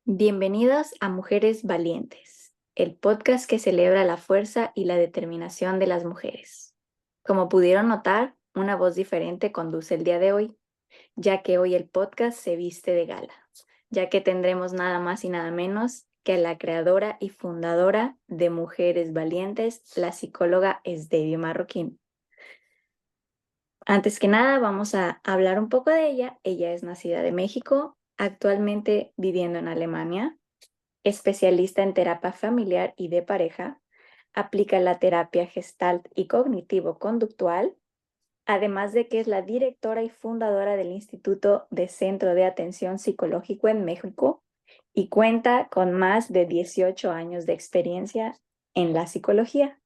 Bienvenidos a Mujeres Valientes, el podcast que celebra la fuerza y la determinación de las mujeres. Como pudieron notar, una voz diferente conduce el día de hoy, ya que hoy el podcast se viste de gala, ya que tendremos nada más y nada menos que a la creadora y fundadora de Mujeres Valientes, la psicóloga Esdevi Marroquín. Antes que nada, vamos a hablar un poco de ella. Ella es nacida de México, actualmente viviendo en Alemania. Especialista en terapia familiar y de pareja, aplica la terapia gestalt y cognitivo-conductual, además de que es la directora y fundadora del Instituto de Centro de Atención Psicológico en México y cuenta con más de 18 años de experiencia en la psicología.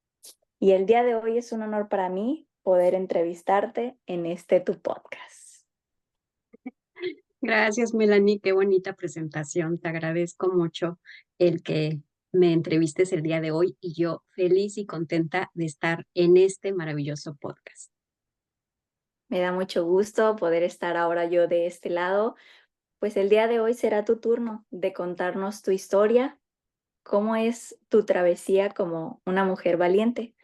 Y el día de hoy es un honor para mí poder entrevistarte en este tu podcast. Gracias, Melanie. Qué bonita presentación. Te agradezco mucho el que me entrevistes el día de hoy y yo feliz y contenta de estar en este maravilloso podcast. Me da mucho gusto poder estar ahora yo de este lado. Pues el día de hoy será tu turno de contarnos tu historia, cómo es tu travesía como una mujer valiente.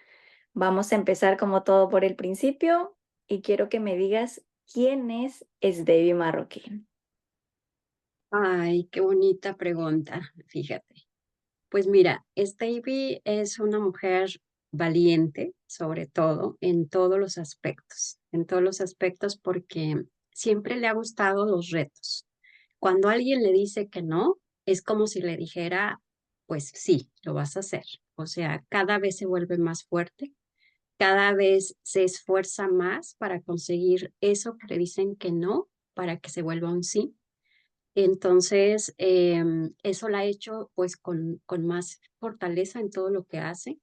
Vamos a empezar como todo por el principio y quiero que me digas quién es Debbie Marroquín. Ay, qué bonita pregunta, fíjate. Pues mira, Stevie es una mujer valiente, sobre todo, en todos los aspectos porque siempre le ha gustado los retos. Cuando alguien le dice que no, es como si le dijera, pues sí, lo vas a hacer. O sea, cada vez se vuelve más fuerte, cada vez se esfuerza más para conseguir eso que le dicen que no, para que se vuelva un sí. Entonces, eso la ha hecho pues con más fortaleza en todo lo que hace.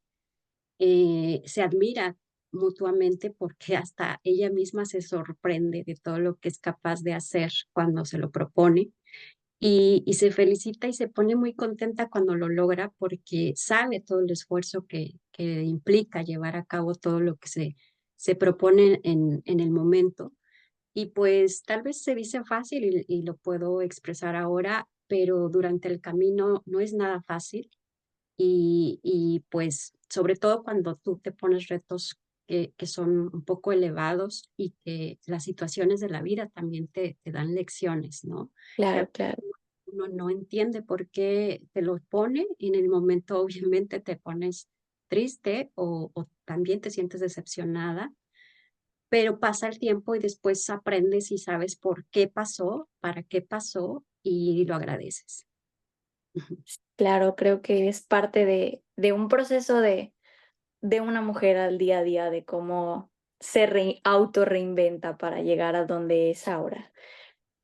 Se admira mutuamente porque hasta ella misma se sorprende de todo lo que es capaz de hacer cuando se lo propone y se felicita y se pone muy contenta cuando lo logra porque sabe todo el esfuerzo que implica llevar a cabo todo lo que se propone en el momento. Y pues tal vez se dice fácil y lo puedo expresar ahora, pero durante el camino no es nada fácil y pues sobre todo cuando tú te pones retos que son un poco elevados y que las situaciones de la vida también te dan lecciones, ¿no? Que Claro, claro. uno no entiende por qué te lo pone y en el momento obviamente te pones triste o también te sientes decepcionada, pero pasa el tiempo y después aprendes y sabes por qué pasó, para qué pasó y lo agradeces. Claro, creo que es parte de un proceso de una mujer al día a día, de cómo auto reinventa para llegar a donde es ahora.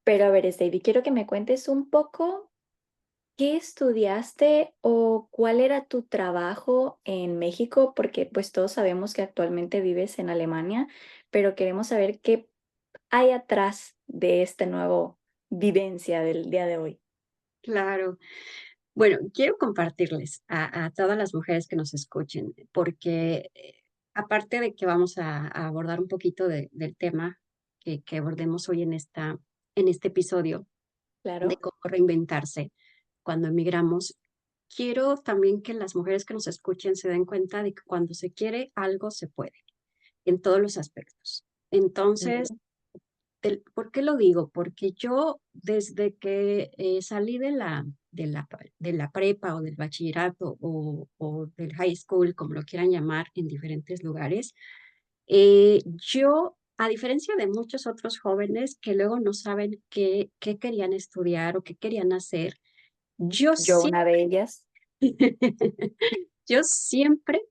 Pero a ver, Stevie, quiero que me cuentes un poco. ¿Qué estudiaste o cuál era tu trabajo en México? Porque pues todos sabemos que actualmente vives en Alemania, pero queremos saber qué hay atrás de esta nueva vivencia del día de hoy. Claro. Bueno, quiero compartirles a todas las mujeres que nos escuchen, porque aparte de que vamos a abordar un poquito del tema que abordemos hoy en este episodio, de Claro. cómo reinventarse cuando emigramos, quiero también que las mujeres que nos escuchen se den cuenta de que cuando se quiere algo se puede, en todos los aspectos. Entonces, Ujú. ¿por qué lo digo? Porque yo desde que salí de la prepa o del bachillerato o del high school, como lo quieran llamar en diferentes lugares, yo, a diferencia de muchos otros jóvenes que luego no saben qué querían estudiar o qué querían hacer, yo Yo sí, una de ellas. yo siempre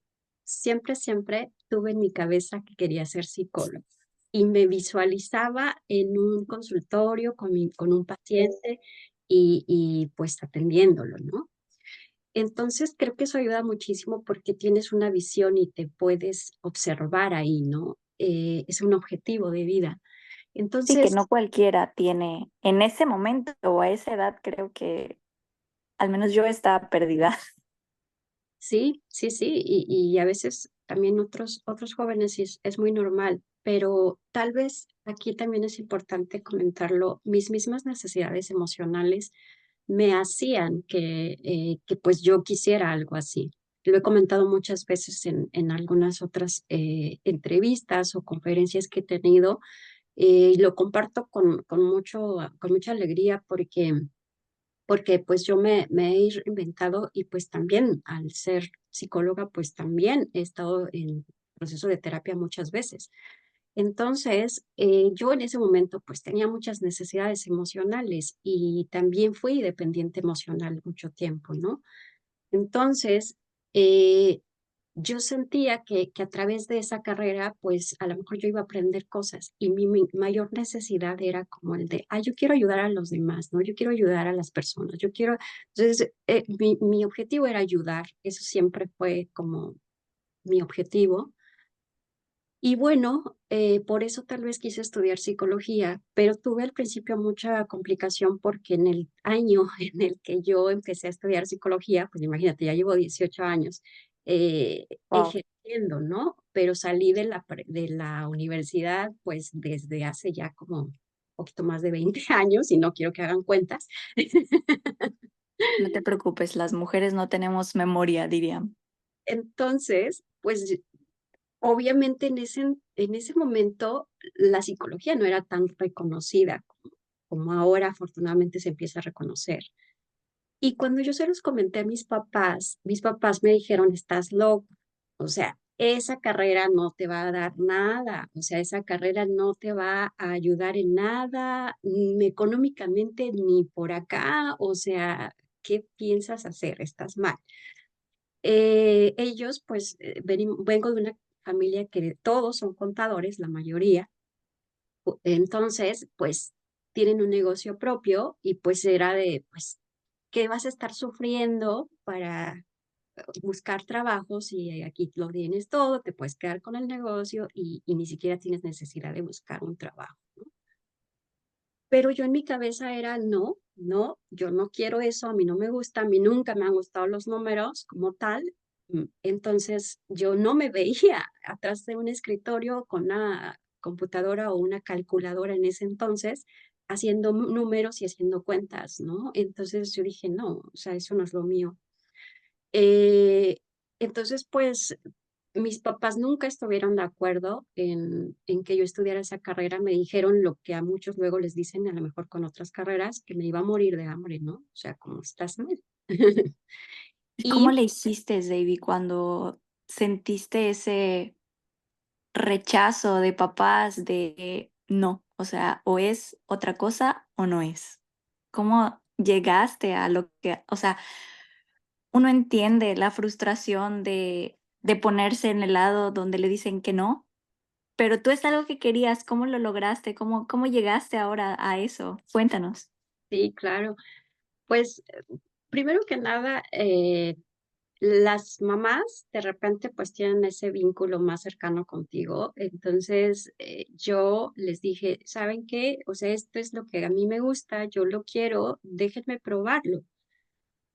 tuve en mi cabeza que quería ser psicóloga y me visualizaba en un consultorio con un paciente y pues atendiéndolo, ¿no? Entonces creo que eso ayuda muchísimo porque tienes una visión y te puedes observar ahí, ¿no? Es un objetivo de vida. Sí, que Entonces, no cualquiera tiene en ese momento o a esa edad, creo que al menos yo estaba perdida. sí, y a veces también otros jóvenes y es muy normal, pero tal vez aquí también es importante comentarlo, mis mismas necesidades emocionales me hacían que pues yo quisiera algo así. Lo he comentado muchas veces en algunas otras entrevistas o conferencias que he tenido, y lo comparto con mucha alegría porque pues yo me he inventado y pues también al ser psicóloga pues también he estado en proceso de terapia muchas veces. Entonces, yo en ese momento pues tenía muchas necesidades emocionales y también fui dependiente emocional mucho tiempo, ¿no? Entonces, yo sentía que a través de esa carrera, pues a lo mejor yo iba a aprender cosas y mi mayor necesidad era como el de, yo quiero ayudar a los demás, ¿no? Yo quiero ayudar a las personas, yo quiero, entonces, mi objetivo era ayudar, eso siempre fue como mi objetivo. Y bueno, por eso tal vez quise estudiar psicología, pero tuve al principio mucha complicación porque en el año en el que yo empecé a estudiar psicología, pues imagínate, ya llevo 18 años Wow. ejerciendo, ¿no? Pero salí de de la universidad pues desde hace ya como un poquito más de 20 años y no quiero que hagan cuentas. No te preocupes, las mujeres no tenemos memoria, dirían. Entonces, pues obviamente en ese momento la psicología no era tan reconocida como ahora afortunadamente se empieza a reconocer. Y cuando yo se los comenté a mis papás me dijeron, estás loco, o sea, esa carrera no te va a dar nada, o sea, esa carrera no te va a ayudar en nada, ni económicamente ni por acá, o sea, ¿qué piensas hacer? Estás mal. Ellos, pues, vengo de una familia que todos son contadores, la mayoría, entonces, pues, tienen un negocio propio y pues era de, pues, ¿qué vas a estar sufriendo para buscar trabajo si aquí lo tienes todo, te puedes quedar con el negocio y ni siquiera tienes necesidad de buscar un trabajo, ¿no? Pero yo en mi cabeza era, no, no, yo no quiero eso, a mí no me gusta, a mí nunca me han gustado los números como tal. Entonces yo no me veía atrás de un escritorio con una computadora o una calculadora en ese entonces haciendo números y haciendo cuentas, ¿no? Entonces yo dije, no, o sea, eso no es lo mío. Eh, entonces, pues mis papás nunca estuvieron de acuerdo en que yo estudiara esa carrera. Me dijeron lo que a muchos luego les dicen, a lo mejor con otras carreras, que me iba a morir de hambre, ¿no? O sea, como estás mal. ¿Y cómo Y le hiciste, David, cuando sentiste ese rechazo de papás de no? O sea, o es otra cosa o no es. ¿Cómo llegaste a lo que, o sea, uno entiende la frustración de ponerse en el lado donde le dicen que no, pero tú es algo que querías, ¿cómo lo lograste? ¿Cómo llegaste ahora a eso? Cuéntanos. sí, claro, pues primero que nada, las mamás de repente pues tienen ese vínculo más cercano contigo. Entonces yo les dije, ¿saben qué? O sea, esto es lo que a mí me gusta, yo lo quiero, déjenme probarlo.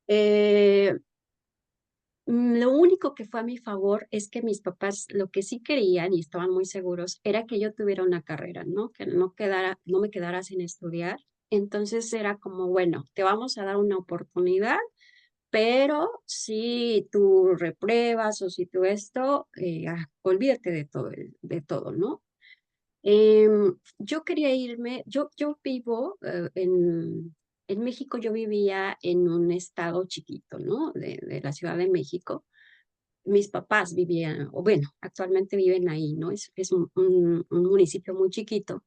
Eh, lo único que fue a mi favor es que mis papás lo que sí querían y estaban muy seguros era que yo tuviera una carrera, ¿no? Que no me quedara sin estudiar. Entonces era como, bueno, te vamos a dar una oportunidad, pero si tú repruebas o si tú esto, olvídate de todo, de todo, ¿no? Yo quería irme, yo vivo en México, yo vivía en un estado chiquito, ¿no? De la Ciudad de México. Mis papás vivían, o bueno, actualmente viven ahí, ¿no? Es un municipio muy chiquito.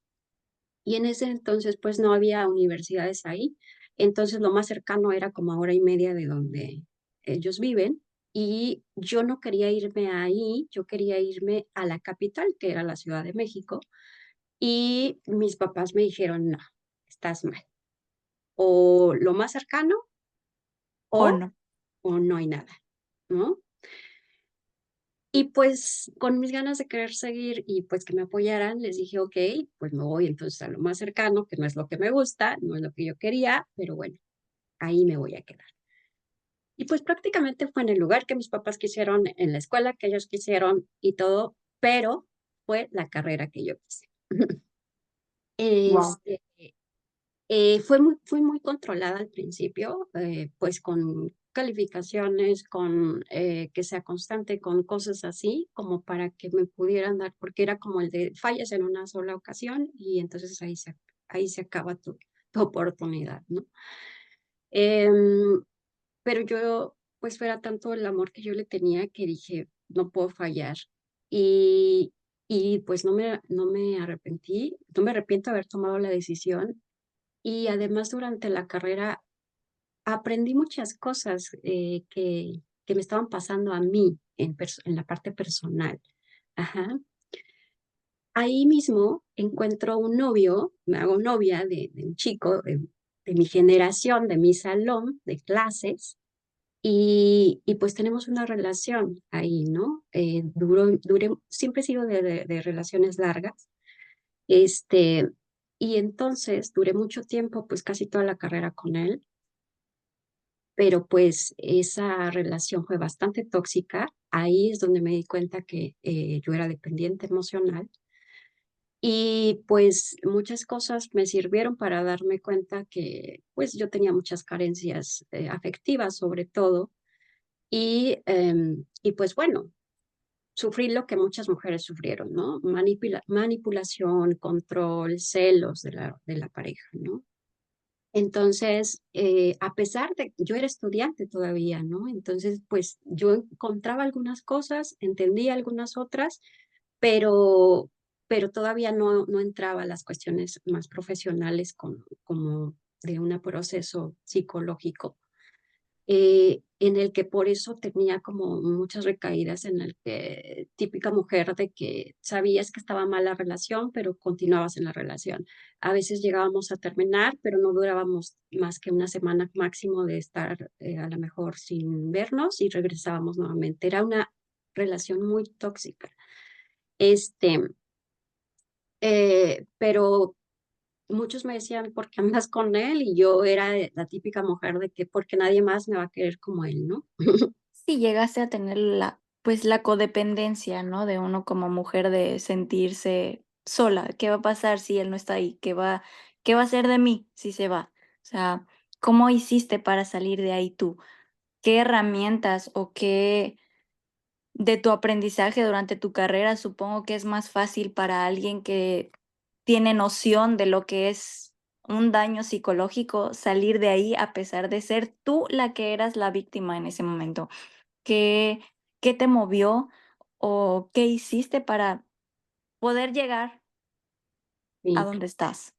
Y en ese entonces, pues no había universidades ahí. Entonces, lo más cercano era como a hora y media de donde ellos viven. Y yo no quería irme ahí, yo quería irme a la capital, que era la Ciudad de México. Y mis papás me dijeron, no, estás mal. O lo más cercano ¿O o, no? o no hay nada, ¿no? Y pues con mis ganas de querer seguir y pues que me apoyaran, les dije, ok, pues me voy entonces a lo más cercano, que no es lo que me gusta, no es lo que yo quería, pero bueno, ahí me voy a quedar. Y pues prácticamente fue en el lugar que mis papás quisieron, en la escuela que ellos quisieron y todo, pero fue la carrera que yo quise. Wow. Este, Fui muy controlada al principio, pues con calificaciones, con que sea constante, con cosas así, como para que me pudieran dar, porque era como el de fallas en una sola ocasión y entonces ahí se acaba tu oportunidad, ¿no? Em, pero yo, pues era tanto el amor que yo le tenía que dije, no puedo fallar. Y, y pues no me arrepentí, no me arrepiento de haber tomado la decisión y además, durante la carrera aprendí muchas cosas, que me estaban pasando a mí en la parte personal. Ajá. Ahí mismo encuentro un novio, me hago novia de un chico de mi generación, de mi salón de clases, y pues tenemos una relación ahí, ¿no? Duré siempre he sido de relaciones largas, este, y entonces duré mucho tiempo, pues casi toda la carrera con él. Pero, pues, esa relación fue bastante tóxica. Ahí es donde me di cuenta que, yo era dependiente emocional y, pues, muchas cosas me sirvieron para darme cuenta que, pues, yo tenía muchas carencias, afectivas, sobre todo, y, pues, bueno, sufrí lo que muchas mujeres sufrieron, ¿no? Manipulación, control, celos de la pareja, ¿no? Entonces, a pesar de yo era estudiante todavía, ¿no? Entonces, pues, yo encontraba algunas cosas, entendía algunas otras, pero todavía no entraba a las cuestiones más profesionales como de un proceso psicológico en el que por eso tenía como muchas recaídas en el que típica mujer de que sabías que estaba mal la relación, pero continuabas en la relación. A veces llegábamos a terminar, pero no durábamos más que una semana máximo de estar a lo mejor sin vernos y regresábamos nuevamente. Era una relación muy tóxica. Este, pero muchos me decían: "¿Por qué andas con él?", y yo era la típica mujer de que: "Porque nadie más me va a querer como él", ¿no? Si llegaste a tener la, pues, la codependencia, ¿no? De uno como mujer de sentirse sola. ¿Qué va a pasar si él no está ahí? ¿Qué va a ser de mí si se va? O sea, ¿cómo hiciste para salir de ahí tú? ¿Qué herramientas o qué de tu aprendizaje durante tu carrera? Supongo que es más fácil para alguien que tiene noción de lo que es un daño psicológico salir de ahí a pesar de ser tú la que eras la víctima en ese momento. ¿Qué qué te movió o qué hiciste para poder llegar a Sí. donde estás?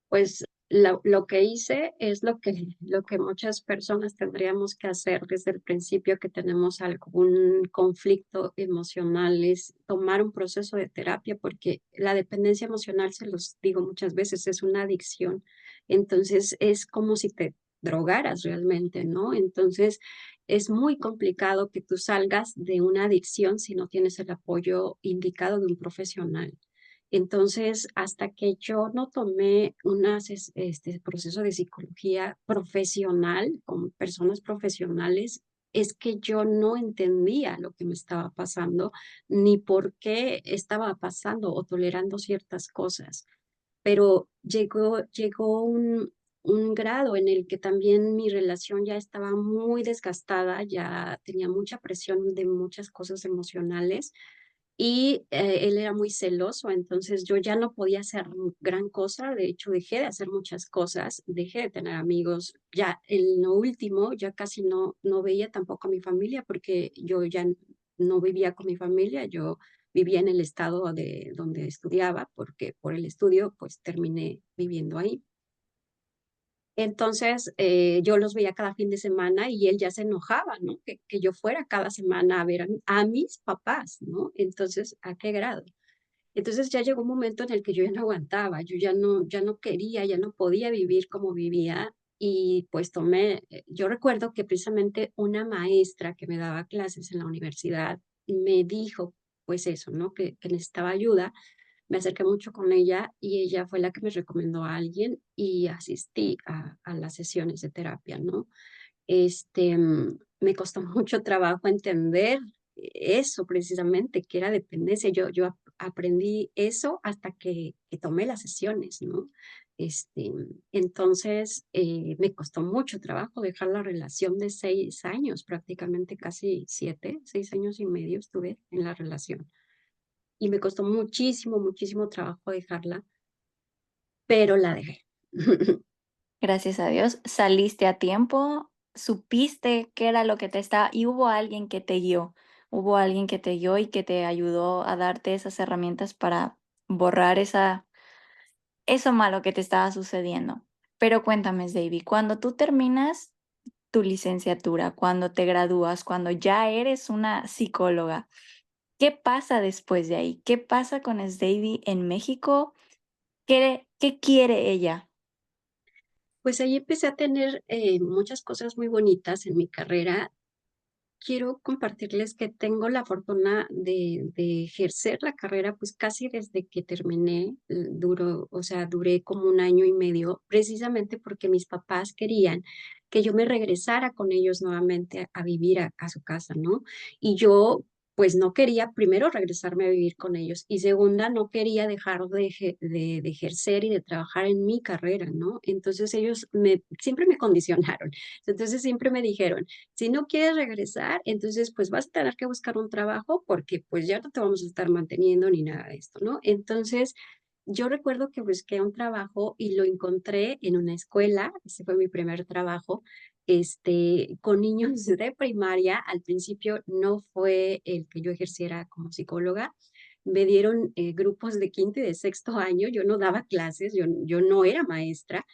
Pues, lo que hice es lo que muchas personas tendríamos que hacer desde el principio que tenemos algún conflicto emocional, es tomar un proceso de terapia, porque la dependencia emocional, se los digo muchas veces, es una adicción. Entonces, es como si te drogaras realmente, ¿no? Entonces, es muy complicado que tú salgas de una adicción si no tienes el apoyo indicado de un profesional. Entonces, hasta que yo no tomé proceso de psicología profesional con personas profesionales, es que yo no entendía lo que me estaba pasando, ni por qué estaba pasando o tolerando ciertas cosas. Pero llegó un grado en el que también mi relación ya estaba muy desgastada, ya tenía mucha presión de muchas cosas emocionales y, él era muy celoso, entonces yo ya no podía hacer gran cosa, de hecho, dejé de hacer muchas cosas, dejé de tener amigos, ya en lo último, ya casi no veía tampoco a mi familia, porque yo ya no vivía con mi familia, yo vivía en el estado de donde estudiaba, porque por el estudio, pues, terminé viviendo ahí. Entonces, yo los veía cada fin de semana y él ya se enojaba, ¿no? Que yo fuera cada semana a ver a mis papás, ¿no? Entonces, ¿a qué grado? Entonces, ya llegó un momento en el que yo ya no aguantaba, yo ya no quería, ya no podía vivir como vivía y, pues, yo recuerdo que precisamente una maestra que me daba clases en la universidad me dijo, pues eso, ¿no? Que necesitaba ayuda. Me acerqué mucho con ella y ella fue la que me recomendó a alguien y asistí a las sesiones de terapia, ¿no? Me costó mucho trabajo entender eso precisamente, que era dependencia. Yo aprendí eso hasta que tomé las sesiones, ¿no? Este, entonces, me costó mucho trabajo dejar la relación de 6 años, prácticamente casi 7, 6 años y medio estuve en la relación. Y me costó muchísimo, muchísimo trabajo dejarla, pero la dejé. Gracias a Dios, saliste a tiempo, supiste qué era lo que te estaba y hubo alguien que te guió, hubo alguien que te guió y que te ayudó a darte esas herramientas para borrar eso malo que te estaba sucediendo. Pero cuéntame, David, cuando tú terminas tu licenciatura, cuando te gradúas, cuando ya eres una psicóloga, ¿qué pasa después de ahí? ¿Qué pasa con Davy en México? ¿Qué quiere ella? Pues ahí empecé a tener, muchas cosas muy bonitas en mi carrera. Quiero compartirles que tengo la fortuna de ejercer la carrera, pues, casi desde que terminé, o sea, duré como un año y medio, precisamente porque mis papás querían que yo me regresara con ellos nuevamente a vivir a su casa, ¿no? Y yo, pues, no quería, primero, regresarme a vivir con ellos, y segunda, no quería dejar de ejercer y de trabajar en mi carrera, ¿no? Entonces, ellos siempre me condicionaron. Entonces, siempre me dijeron: "Si no quieres regresar, entonces, pues, vas a tener que buscar un trabajo porque, pues, ya no te vamos a estar manteniendo ni nada de esto", ¿no? Entonces, yo recuerdo que busqué un trabajo y lo encontré en una escuela, ese fue mi primer trabajo, con niños de primaria. Al principio no fue el que yo ejerciera como psicóloga. Me dieron, grupos de quinto y de sexto año. Yo no daba clases, yo no era maestra,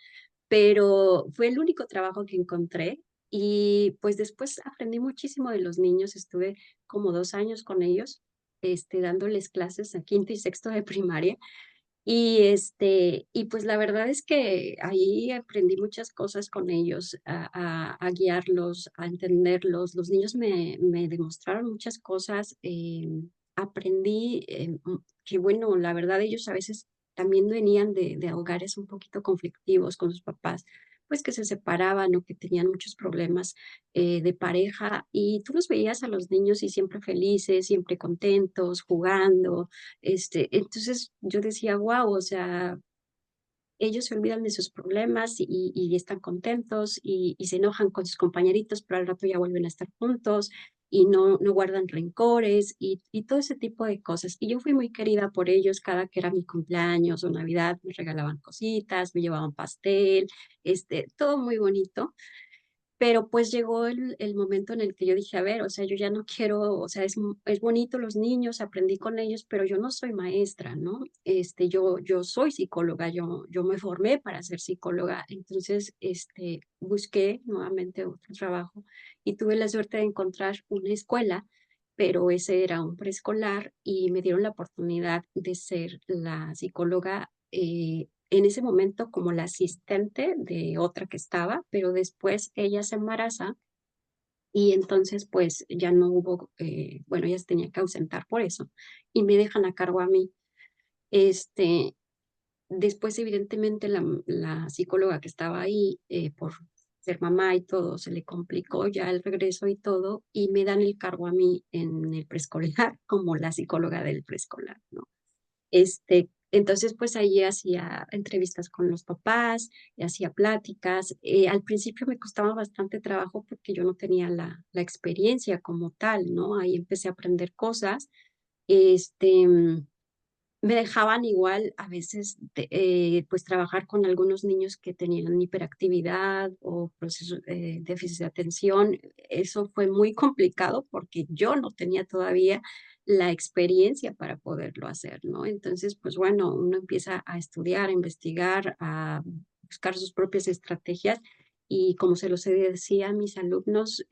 pero fue el único trabajo que encontré y, pues, después aprendí muchísimo de los niños. Estuve como 2 años con ellos, dándoles clases a quinto y sexto de primaria. Y pues, la verdad es que ahí aprendí muchas cosas con ellos, a guiarlos, a entenderlos. Los niños me demostraron muchas cosas, aprendí, que bueno, la verdad ellos a veces también venían de hogares un poquito conflictivos con sus papás, pues, que se separaban o que tenían muchos problemas, de pareja, y tú los veías a los niños y siempre felices, siempre contentos, jugando, entonces yo decía: "Guau", o sea, ellos se olvidan de sus problemas y están contentos y se enojan con sus compañeritos, pero al rato ya vuelven a estar juntos y no guardan rencores y todo ese tipo de cosas. Y yo fui muy querida por ellos cada que era mi cumpleaños o Navidad, me regalaban cositas, me llevaban pastel, todo muy bonito. Pero, pues, llegó el momento en el que yo dije: "A ver, o sea, yo ya no quiero, o sea, es bonito los niños, aprendí con ellos, pero yo no soy maestra, ¿no? Yo soy psicóloga, yo me formé para ser psicóloga". Entonces, busqué nuevamente otro trabajo y tuve la suerte de encontrar una escuela, pero ese era un preescolar y me dieron la oportunidad de ser la psicóloga, en ese momento como la asistente de otra que estaba, pero después ella se embaraza y entonces, pues, ya no hubo, bueno, ella se tenía que ausentar por eso, y me dejan a cargo a mí. Este, Después, evidentemente, la psicóloga que estaba ahí, por ser mamá y todo, se le complicó ya el regreso y todo, y me dan el cargo a mí en el preescolar como la psicóloga del preescolar, ¿no? Entonces, pues, ahí hacía entrevistas con los papás, hacía pláticas. Al principio me costaba bastante trabajo porque yo no tenía la experiencia como tal, ¿no? Ahí empecé a aprender cosas. Este, mm, Me dejaban igual a veces pues, trabajar con algunos niños que tenían hiperactividad o proceso déficit de atención. Eso fue muy complicado porque yo no tenía todavía la experiencia para poderlo hacer, ¿no? Entonces, pues, bueno, uno empieza a estudiar, a investigar, a buscar sus propias estrategias y como se los decía a mis alumnos,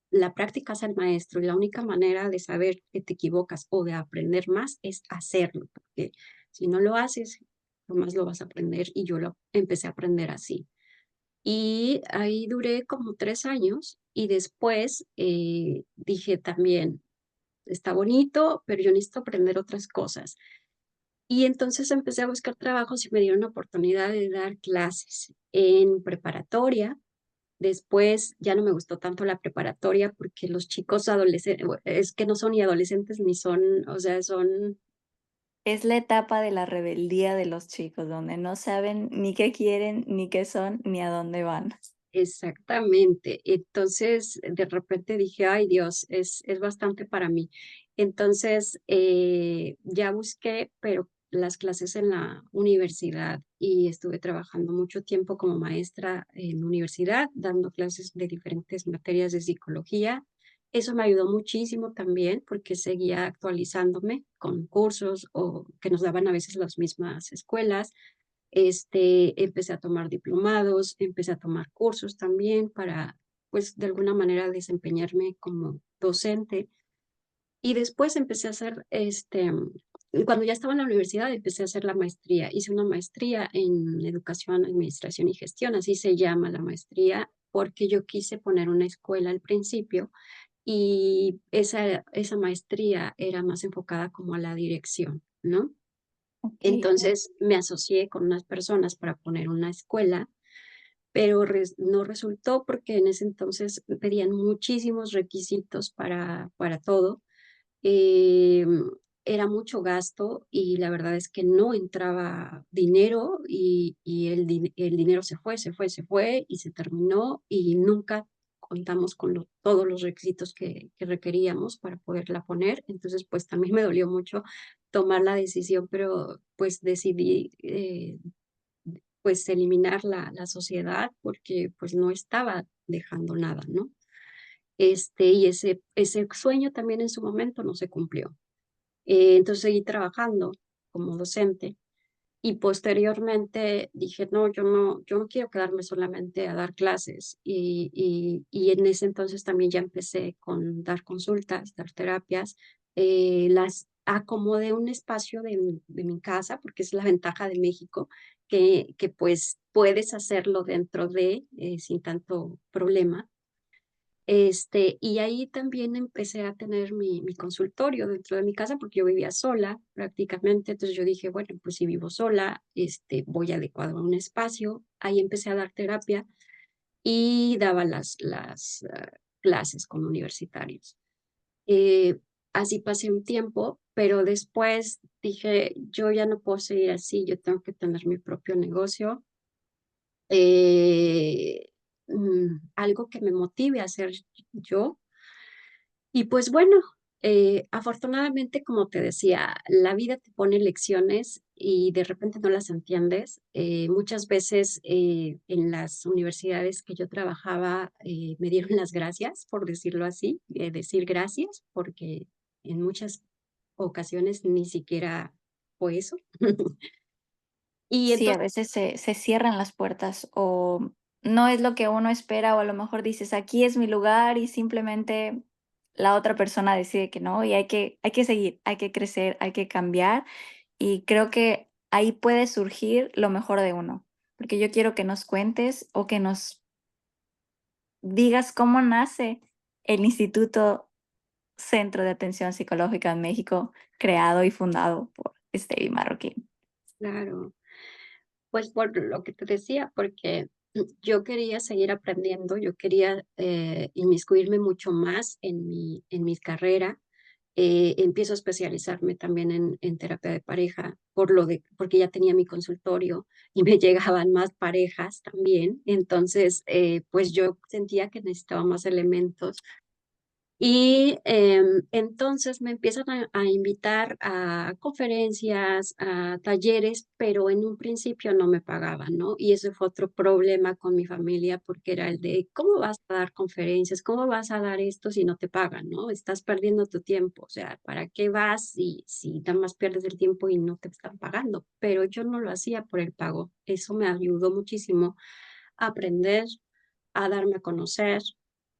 la práctica hace al maestro y la única manera de saber que te equivocas o de aprender más es hacerlo, porque si no lo haces, jamás lo vas a aprender y yo lo empecé a aprender así. Y ahí duré como 3 años y después, dije también: "Está bonito, pero yo necesito aprender otras cosas". Y entonces empecé a buscar trabajos y me dieron la oportunidad de dar clases en preparatoria Después ya no me gustó tanto la preparatoria porque los chicos adolescentes, es que no son ni adolescentes ni son, o sea, son Es la etapa de la rebeldía de los chicos, donde no saben ni qué quieren, ni qué son, ni a dónde van. exactamente. Entonces, de repente dije: "Ay, Dios, es bastante para mí". Entonces, ya busqué, pero las clases en la universidad, y estuve trabajando mucho tiempo como maestra en universidad, dando clases de diferentes materias de psicología. Eso me ayudó muchísimo también, porque seguía actualizándome con cursos, o que nos daban a veces las mismas escuelas. Empecé a tomar diplomados, empecé a tomar cursos también para, pues, de alguna manera desempeñarme como docente. Y después empecé a hacer, cuando ya estaba en la universidad, empecé a hacer la maestría. Hice una maestría en educación, administración y gestión, así se llama la maestría, porque yo quise poner una escuela al principio y esa maestría era más enfocada como a la dirección, ¿no? Okey, Entonces, me asocié con unas personas para poner una escuela, pero no resultó porque en ese entonces pedían muchísimos requisitos para todo. Em, Era mucho gasto y la verdad es que no entraba dinero y el dinero se fue, se fue, se fue y se terminó y nunca contamos con todos los requisitos que requeríamos para poderla poner. Entonces, pues también me dolió mucho tomar la decisión, pero pues decidí pues eliminar la sociedad porque pues no estaba dejando nada, ¿no? Y ese sueño también en su momento no se cumplió. Entonces seguí trabajando como docente y posteriormente dije: "No, yo no quiero quedarme solamente a dar clases", y en ese entonces también ya empecé con dar consultas, dar terapias, las acomodé un espacio de mi casa, porque es la ventaja de México, que, pues, puedes hacerlo dentro sin tanto problema. Y ahí también empecé a tener mi consultorio dentro de mi casa, porque yo vivía sola prácticamente. Entonces yo dije: "Bueno, pues si vivo sola, voy adecuado a un espacio". Ahí empecé a dar terapia y daba las clases con universitarios. Así pasé un tiempo, pero después dije: "Yo ya no puedo seguir así, yo tengo que tener mi propio negocio". Algo que me motive a hacer yo. Y pues bueno, afortunadamente, como te decía, la vida te pone lecciones y de repente no las entiendes. Muchas veces en las universidades que yo trabajaba me dieron las gracias, por decirlo así, decir gracias, porque en muchas ocasiones ni siquiera fue eso. Y sí, a entonces, veces se cierran las puertas o no es lo que uno espera, o a lo mejor dices: "Aquí es mi lugar", y simplemente la otra persona decide que no, y hay que seguir, hay que crecer, hay que cambiar, y creo que ahí puede surgir lo mejor de uno. Porque yo quiero que nos cuentes o que nos digas cómo nace el Instituto Centro de Atención Psicológica en México, creado y fundado por Stevie Marroquín. claro. Pues por lo que te decía, porque yo quería seguir aprendiendo, yo quería inmiscuirme mucho más en mi carrera. Empiezo a especializarme también en terapia de pareja, porque ya tenía mi consultorio y me llegaban más parejas también. Entonces, pues yo sentía que necesitaba más elementos y, entonces me empiezan a invitar a conferencias, a talleres, pero en un principio no me pagaban, ¿no? Y ese fue otro problema con mi familia, porque era el de: "¿Cómo vas a dar conferencias? ¿Cómo vas a dar esto si no te pagan?", ¿no? Estás perdiendo tu tiempo, o sea, ¿para qué vas si nada más pierdes el tiempo y no te están pagando? Pero yo no lo hacía por el pago. Eso me ayudó muchísimo a aprender, a darme a conocer,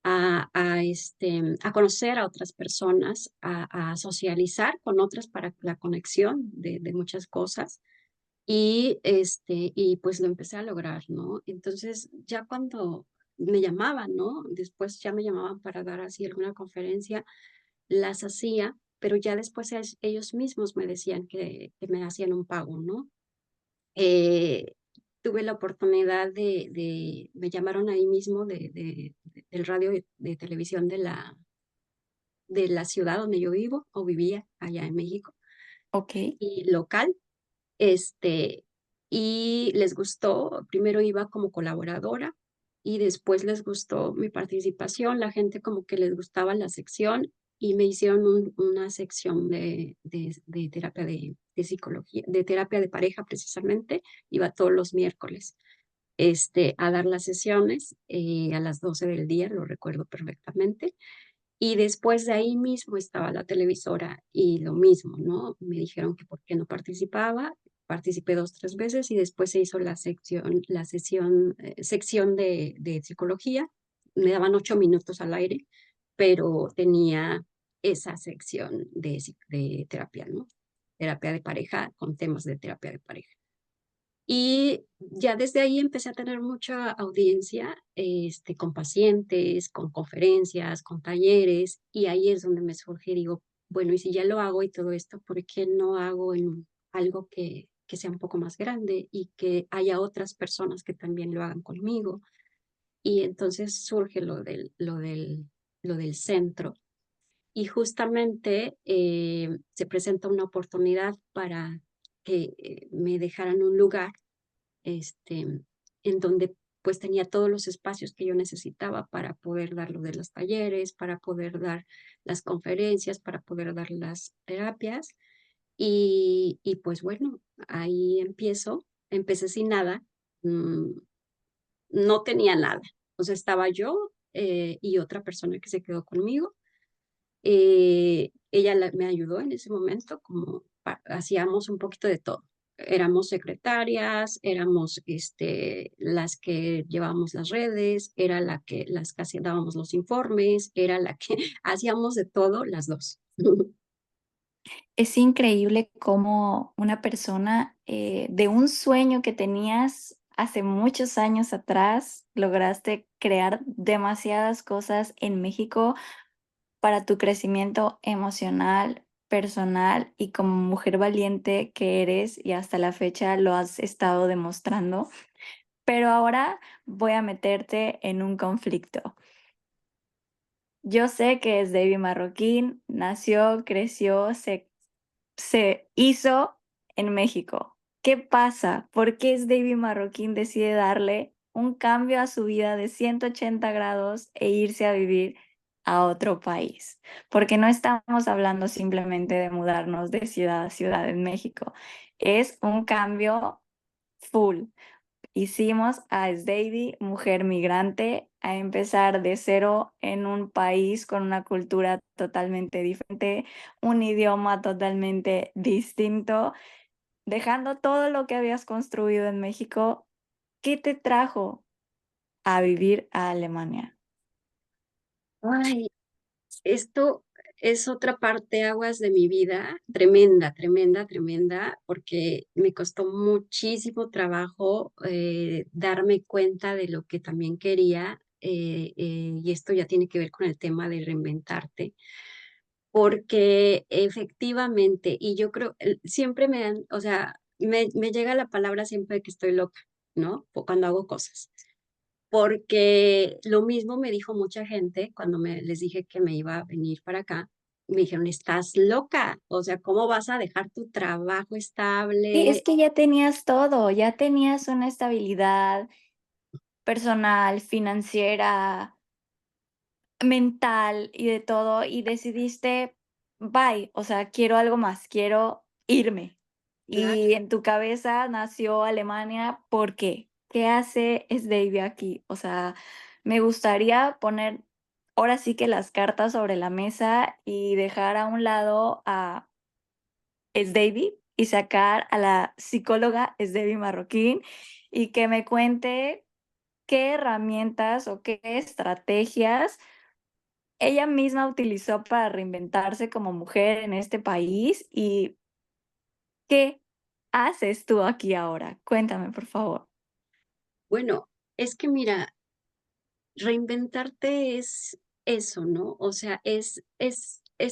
a conocer a otras personas, a socializar con otras para la conexión de muchas cosas. Y pues lo empecé a lograr, ¿no? Entonces, ya cuando me llamaban, ¿no? Después ya me llamaban para dar así alguna conferencia, las hacía, pero ya después ellos mismos me decían que me hacían un pago, ¿no? Eh, tuve la oportunidad me llamaron ahí mismo del radio de televisión de la ciudad donde yo vivo o vivía allá en México, Ok. y local, este, y les gustó. Primero iba como colaboradora y después les gustó mi participación, la gente como que les gustaba la sección y me hicieron una sección de terapia de psicología, de terapia de pareja precisamente, iba todos los miércoles, a dar las sesiones, a las 12 del día, lo recuerdo perfectamente. Y después de ahí mismo estaba la televisora y lo mismo, ¿no? Me dijeron que por qué no participaba. Participé 2, 3 veces y después se hizo sección de psicología. Me daban 8 minutos al aire, pero tenía esa sección de terapia, ¿no? Terapia de pareja, con temas de terapia de pareja. Y ya desde ahí empecé a tener mucha audiencia, con pacientes, con conferencias, con talleres, y ahí es donde me surge y digo, bueno, y si ya lo hago y todo esto, ¿por qué no hago en algo que sea un poco más grande y que haya otras personas que también lo hagan conmigo? Y entonces surge lo del centro. Y justamente se presenta una oportunidad para que me dejaran un lugar, este, en donde pues tenía todos los espacios que yo necesitaba para poder dar lo de los talleres, para poder dar las conferencias, para poder dar las terapias. Y pues bueno, ahí empecé sin nada, mm, no tenía nada. O sea, estaba yo y otra persona que se quedó conmigo. Ella me ayudó en ese momento, como hacíamos un poquito de todo. Éramos secretarias, éramos las que llevábamos las redes, era las que dábamos los informes, era la que hacíamos de todo las dos. Es increíble cómo una persona de un sueño que tenías hace muchos años atrás, lograste crear demasiadas cosas en México para tu crecimiento emocional, personal y como mujer valiente que eres y hasta la fecha lo has estado demostrando. Pero ahora voy a meterte en un conflicto. Yo sé que es David Marroquín, nació, creció, se hizo en México. ¿Qué pasa? ¿Por qué es David Marroquín decide darle un cambio a su vida de 180 grados e irse a vivir a otro país? Porque no estamos hablando simplemente de mudarnos de ciudad a ciudad en México. Es un cambio full. Hicimos a Sdeidi, mujer migrante, a empezar de cero en un país con una cultura totalmente diferente, un idioma totalmente distinto, dejando todo lo que habías construido en México. ¿Qué te trajo a vivir a Alemania? Ay, esto es otra parte aguas de mi vida, tremenda, tremenda, tremenda, porque me costó muchísimo trabajo darme cuenta de lo que también quería, y esto ya tiene que ver con el tema de reinventarte, porque efectivamente, y yo creo, siempre me dan, o sea, me llega la palabra siempre que estoy loca, ¿no? O cuando hago cosas. Porque lo mismo me dijo mucha gente cuando les dije que me iba a venir para acá. Me dijeron, estás loca, o sea, ¿cómo vas a dejar tu trabajo Sí, es estable? que ya tenías todo, ya tenías una estabilidad personal, financiera, mental y de todo, y decidiste, bye, o sea, quiero algo más, quiero irme. Claro. Y en tu cabeza nació Alemania, ¿por qué? ¿Qué hace Sdeivia aquí? O sea, me gustaría poner ahora sí que las cartas sobre la mesa y dejar a un lado a Sdeivia y sacar a la psicóloga Sdeivia Marroquín y que me cuente qué herramientas o qué estrategias ella misma utilizó para reinventarse como mujer en este país. ¿Y qué haces tú aquí ahora? Cuéntame, por favor. Bueno, es que mira, reinventarte es eso, ¿no? O sea, es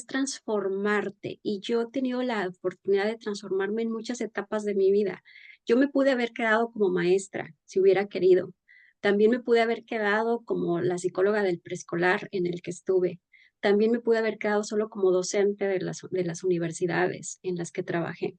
transformarte. Y yo he tenido la oportunidad de transformarme en muchas etapas de mi vida. Yo me pude haber quedado como maestra si hubiera querido. También me pude haber quedado como la psicóloga del preescolar en el que estuve. También me pude haber quedado solo como docente de las universidades en las que trabajé.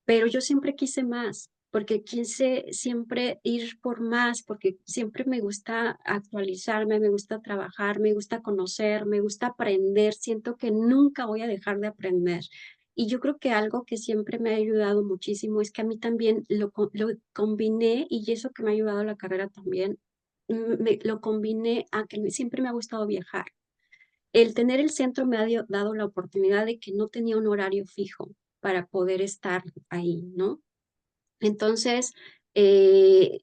Pero yo siempre quise más, porque quise siempre ir por más, porque siempre me gusta actualizarme, me gusta trabajar, me gusta conocer, me gusta aprender. Siento que nunca voy a dejar de aprender. Y yo creo que algo que siempre me ha ayudado muchísimo es que a mí también lo combiné, y eso que me ha ayudado la carrera también, lo combiné a que siempre me ha gustado viajar. El tener el centro me ha dado la oportunidad de que no tenía un horario fijo para poder estar ahí, ¿no? Entonces, eh,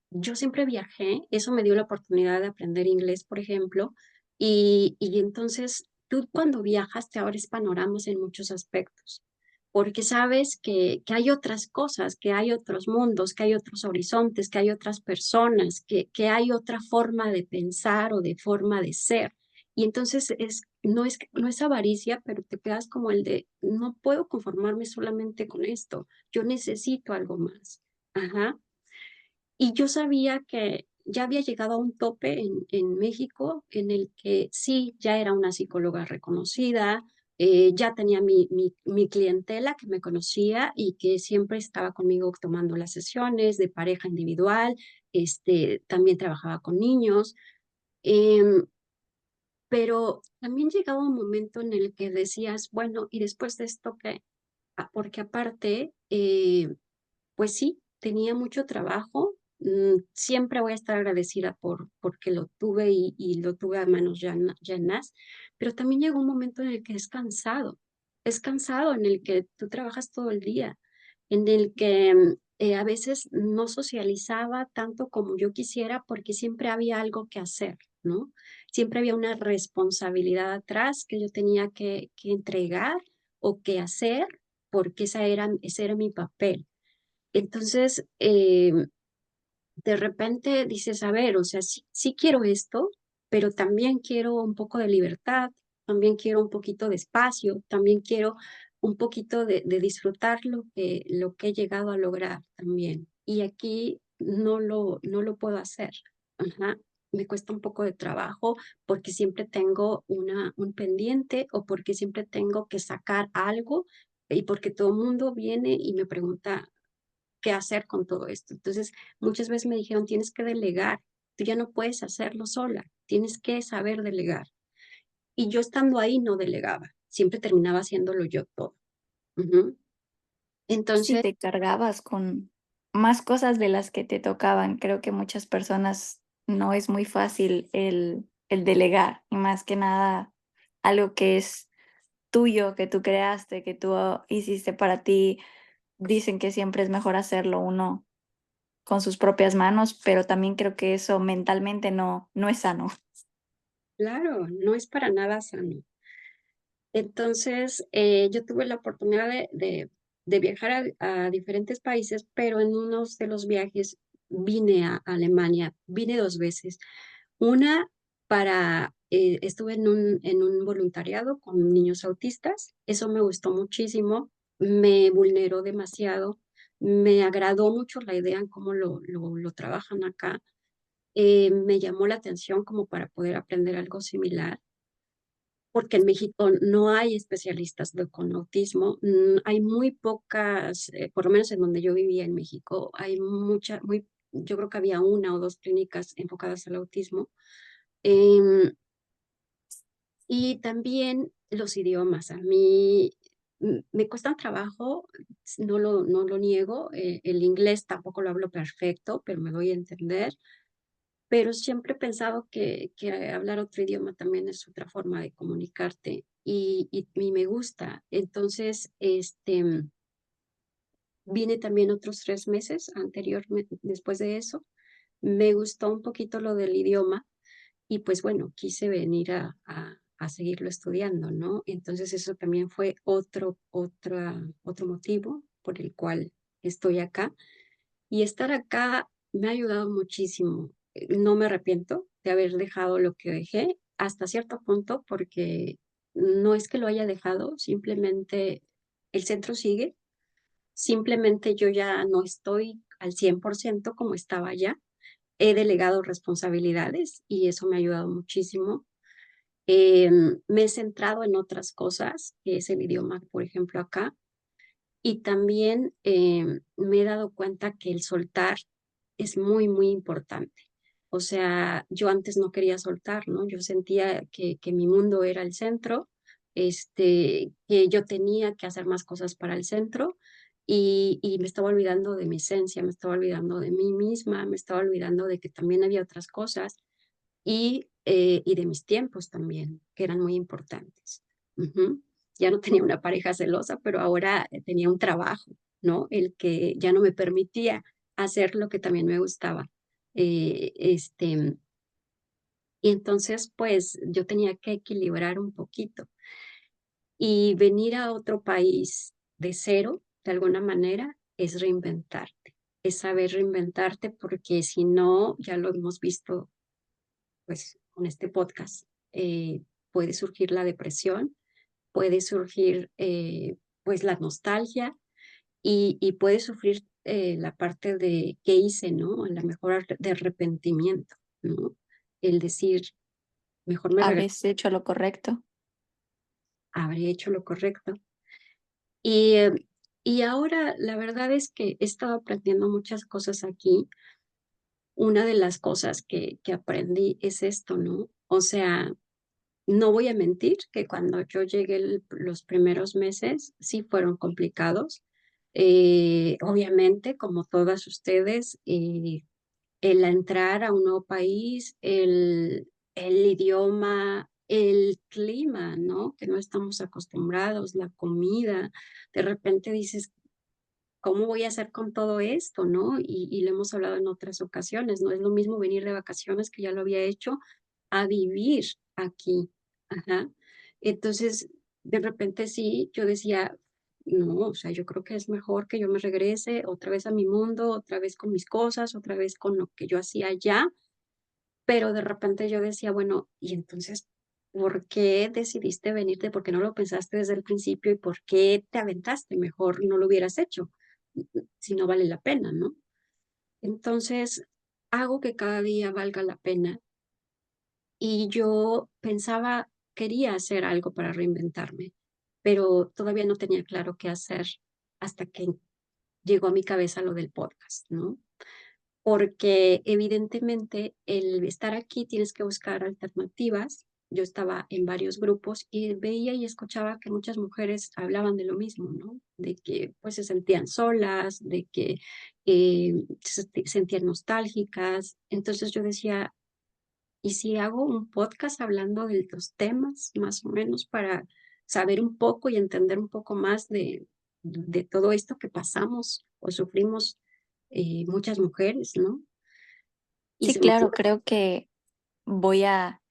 yo siempre viajé, eso me dio la oportunidad de aprender inglés, por ejemplo, y entonces tú cuando viajas te abres panoramas en muchos aspectos, porque sabes que hay otras cosas, que hay otros mundos, que hay otros horizontes, que hay otras personas, que hay otra forma de pensar o de forma de ser. Y entonces no es avaricia, pero te quedas como el de, no puedo conformarme solamente con esto, yo necesito algo más. Ajá. Y yo sabía que ya había llegado a un tope en México en el que sí, ya era una psicóloga reconocida, ya tenía mi clientela que me conocía y que siempre estaba conmigo tomando las sesiones de pareja individual, también trabajaba con niños, em, pero también llegaba un momento en el que decías, bueno, ¿y después de esto qué? Porque aparte, pues sí, tenía mucho trabajo. Siempre voy a estar agradecida porque lo tuve y lo tuve a manos llenas, pero también llegó un momento en el que es cansado en el que tú trabajas todo el día, en el que a veces no socializaba tanto como yo quisiera porque siempre había algo que hacer, ¿no? Siempre había una responsabilidad atrás que yo tenía que entregar o que hacer porque ese era mi papel. Entonces, de repente dices, a ver, o sea, sí quiero esto, pero también quiero un poco de libertad, también quiero un poquito de espacio, también quiero un poquito de disfrutar lo que he llegado a lograr también. Y aquí no lo puedo hacer. Ajá. Me cuesta un poco de trabajo porque siempre tengo un pendiente o porque siempre tengo que sacar algo y porque todo el mundo viene y me pregunta, qué hacer con todo esto. Entonces, muchas veces me dijeron, tienes que delegar, tú ya no puedes hacerlo sola, tienes que saber delegar. Y yo estando ahí no delegaba, siempre terminaba haciéndolo yo todo. Ujú. Si Entonces, te cargabas con más cosas de las que te tocaban. Creo que muchas personas no es muy fácil el delegar, y más que nada algo que es tuyo, que tú creaste, que tú hiciste para ti. Dicen que siempre es mejor hacerlo uno con sus propias manos, pero también creo que eso mentalmente no es sano. claro, no es para nada sano. Entonces, yo tuve la oportunidad de viajar a diferentes países, pero en uno de los viajes vine a Alemania, vine 2 veces. Una estuve en un voluntariado con niños autistas, eso me gustó muchísimo, me vulneró demasiado, me agradó mucho la idea en cómo lo trabajan acá, me llamó la atención como para poder aprender algo similar, porque en México no hay especialistas con autismo, hay muy pocas, por lo menos en donde yo vivía en México, hay yo creo que había una o 2 clínicas enfocadas al autismo. Em, y también los idiomas. A mí me cuestan trabajo, no lo niego. El inglés tampoco lo hablo perfecto, pero me doy a entender. Pero siempre he pensado que hablar otro idioma también es otra forma de comunicarte y me gusta. Entonces, vine también otros 3 meses después de eso. Me gustó un poquito lo del idioma y pues bueno, quise venir a seguirlo estudiando, ¿no? Entonces eso también fue otro motivo por el cual estoy acá. Y estar acá me ha ayudado muchísimo. No me arrepiento de haber dejado lo que dejé hasta cierto punto porque no es que lo haya dejado, simplemente el centro sigue, simplemente yo ya no estoy al 100% como estaba ya. He delegado responsabilidades y eso me ha ayudado muchísimo. Me he centrado en otras cosas, que es el idioma, por ejemplo, acá. Y también me he dado cuenta que el soltar es muy, muy importante. O sea, yo antes no quería soltar, ¿no? Yo sentía que mi mundo era el centro, que yo tenía que hacer más cosas para el centro y me estaba olvidando de mi esencia, me estaba olvidando de mí misma, me estaba olvidando de que también había otras cosas y de mis tiempos también, que eran muy importantes. Ujú. Ya no tenía una pareja celosa, pero ahora tenía un trabajo, ¿no? El que ya no me permitía hacer lo que también me gustaba. Eh, este, y entonces, pues yo tenía que equilibrar un poquito y venir a otro país de cero, de alguna manera, es reinventarte, es saber reinventarte porque si no, ya lo hemos visto pues con este podcast, puede surgir la depresión, puede surgir pues la nostalgia y puede sufrir la parte de qué hice, ¿no? A lo mejor de arrepentimiento, ¿no? El decir, mejor me regreso, ¿Habéis hecho lo correcto? habré hecho lo correcto. Y, eh, y ahora la verdad es que he estado aprendiendo muchas cosas aquí. Una de las cosas que aprendí es esto, ¿no? O sea, no voy a mentir que cuando yo llegué los primeros meses sí fueron complicados. Obviamente, como todas ustedes, el entrar a un nuevo país, el idioma, el clima, ¿no? Que no estamos acostumbrados, la comida. De repente dices, ¿cómo voy a hacer con todo esto, no? Y lo hemos hablado en otras ocasiones, no es lo mismo venir de vacaciones, que ya lo había hecho, a vivir aquí. Ajá. Entonces, de repente sí, yo decía, no, o sea, yo creo que es mejor que yo me regrese otra vez a mi mundo, otra vez con mis cosas, otra vez con lo que yo hacía allá, pero de repente yo decía, bueno, y entonces, ¿por qué decidiste venirte? ¿Por qué no lo pensaste desde el principio? ¿Y por qué te aventaste? Mejor no lo hubieras hecho, si no vale la pena, ¿no? Entonces, hago que cada día valga la pena y yo pensaba, quería hacer algo para reinventarme, pero todavía no tenía claro qué hacer hasta que llegó a mi cabeza lo del podcast, ¿no? Porque evidentemente el estar aquí tienes que buscar alternativas. Yo estaba en varios grupos y veía y escuchaba que muchas mujeres hablaban de lo mismo, ¿no? De que pues se sentían solas, de que se sentían nostálgicas. Entonces yo decía, ¿y si hago un podcast hablando de los temas más o menos para saber un poco y entender un poco más de todo esto que pasamos o sufrimos muchas mujeres, ¿no? Y Sí, se me claro, ocurre, creo que voy a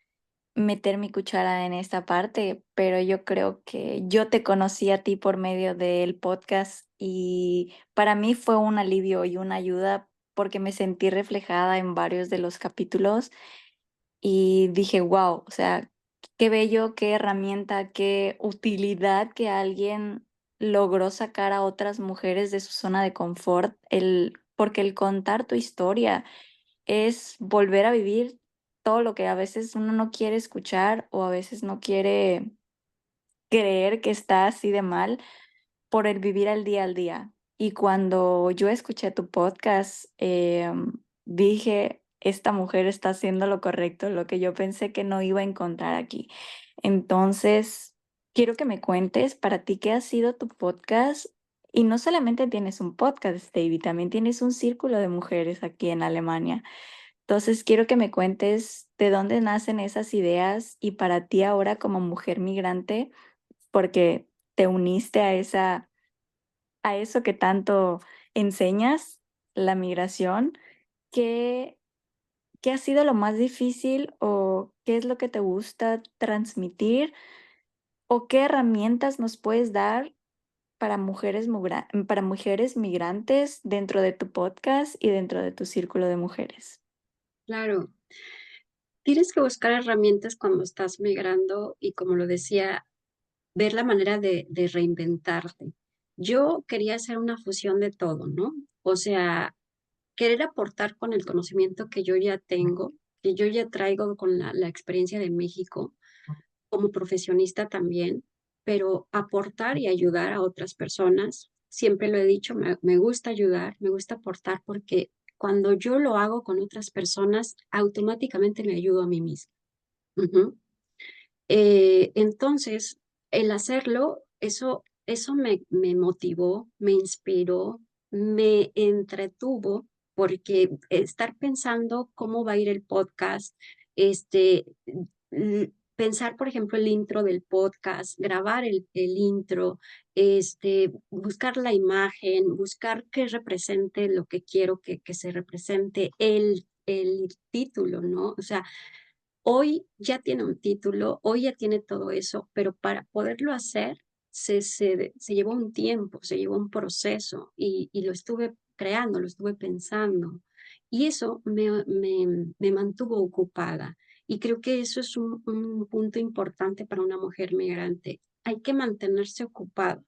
meter mi cuchara en esta parte, pero yo creo que yo te conocí a ti por medio del podcast y para mí fue un alivio y una ayuda porque me sentí reflejada en varios de los capítulos y dije, wow, o sea, qué bello, qué herramienta, qué utilidad que alguien logró sacar a otras mujeres de su zona de confort, porque el contar tu historia es volver a vivir todo lo que a veces uno no quiere escuchar o a veces no quiere creer que está así de mal por el vivir al día al día. Y cuando yo escuché tu podcast, dije, esta mujer está haciendo lo correcto, lo que yo pensé que no iba a encontrar aquí. Entonces, quiero que me cuentes para ti qué ha sido tu podcast. Y no solamente tienes un podcast, David, también tienes un círculo de mujeres aquí en Alemania. Entonces, quiero que me cuentes de dónde nacen esas ideas y para ti ahora como mujer migrante, porque te uniste a eso que tanto enseñas, la migración, ¿qué, qué ha sido lo más difícil o qué es lo que te gusta transmitir o qué herramientas nos puedes dar para mujeres migrantes dentro de tu podcast y dentro de tu círculo de mujeres? claro, tienes que buscar herramientas cuando estás migrando y como lo decía, ver la manera de reinventarte, yo quería hacer una fusión de todo, ¿no? O sea, querer aportar con el conocimiento que yo ya tengo, que yo ya traigo con la experiencia de México, como profesionista también, pero aportar y ayudar a otras personas. Siempre lo he dicho, me gusta ayudar, me gusta aportar porque cuando yo lo hago con otras personas, automáticamente me ayudo a mí misma. Ujú. Entonces, el hacerlo, eso me motivó, me inspiró, me entretuvo, porque estar pensando cómo va a ir el podcast, pensar, por ejemplo, el intro del podcast, grabar el intro, buscar la imagen, buscar que represente lo que quiero que se represente, el título, ¿no? O sea, hoy ya tiene un título, hoy ya tiene todo eso, pero para poderlo hacer se llevó un tiempo, se llevó un proceso y lo estuve creando, lo estuve pensando. Y eso me mantuvo ocupada. Y creo que eso es un punto importante para una mujer migrante. Hay que mantenerse ocupada.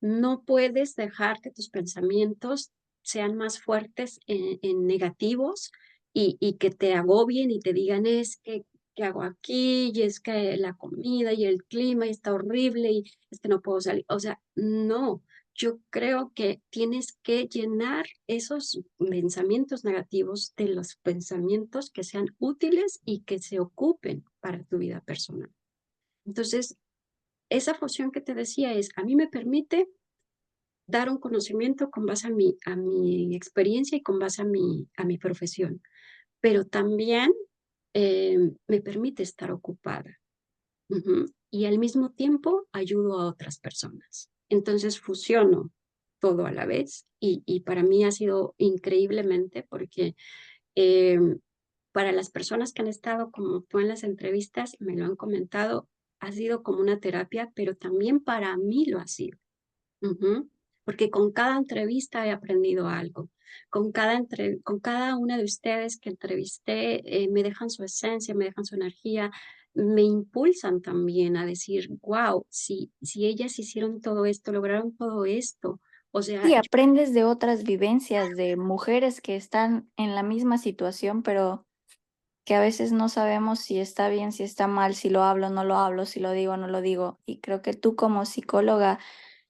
No puedes dejar que tus pensamientos sean más fuertes en negativos y que te agobien y te digan, es que, ¿qué hago aquí? Y es que la comida y el clima y está horrible y es que no puedo salir. O sea, no, yo creo que tienes que llenar esos pensamientos negativos de los pensamientos que sean útiles y que se ocupen para tu vida personal. Entonces, esa función que te decía es, a mí me permite dar un conocimiento con base a mi experiencia y con base a mi profesión, pero también me permite estar ocupada. Ujú. Y al mismo tiempo ayudo a otras personas. Entonces fusiono todo a la vez y para mí ha sido increíblemente porque para las personas que han estado como tú en las entrevistas, me lo han comentado, ha sido como una terapia, pero también para mí lo ha sido. Ujú. Porque con cada entrevista he aprendido algo. Con cada una de ustedes que entrevisté, me dejan su esencia, me dejan su energía, me impulsan también a decir, wow, si ellas hicieron todo esto, lograron todo esto. O sea, Y aprendes de otras vivencias de mujeres que están en la misma situación, pero que a veces no sabemos si está bien, si está mal, si lo hablo, no lo hablo, si lo digo, no lo digo. Y creo que tú como psicóloga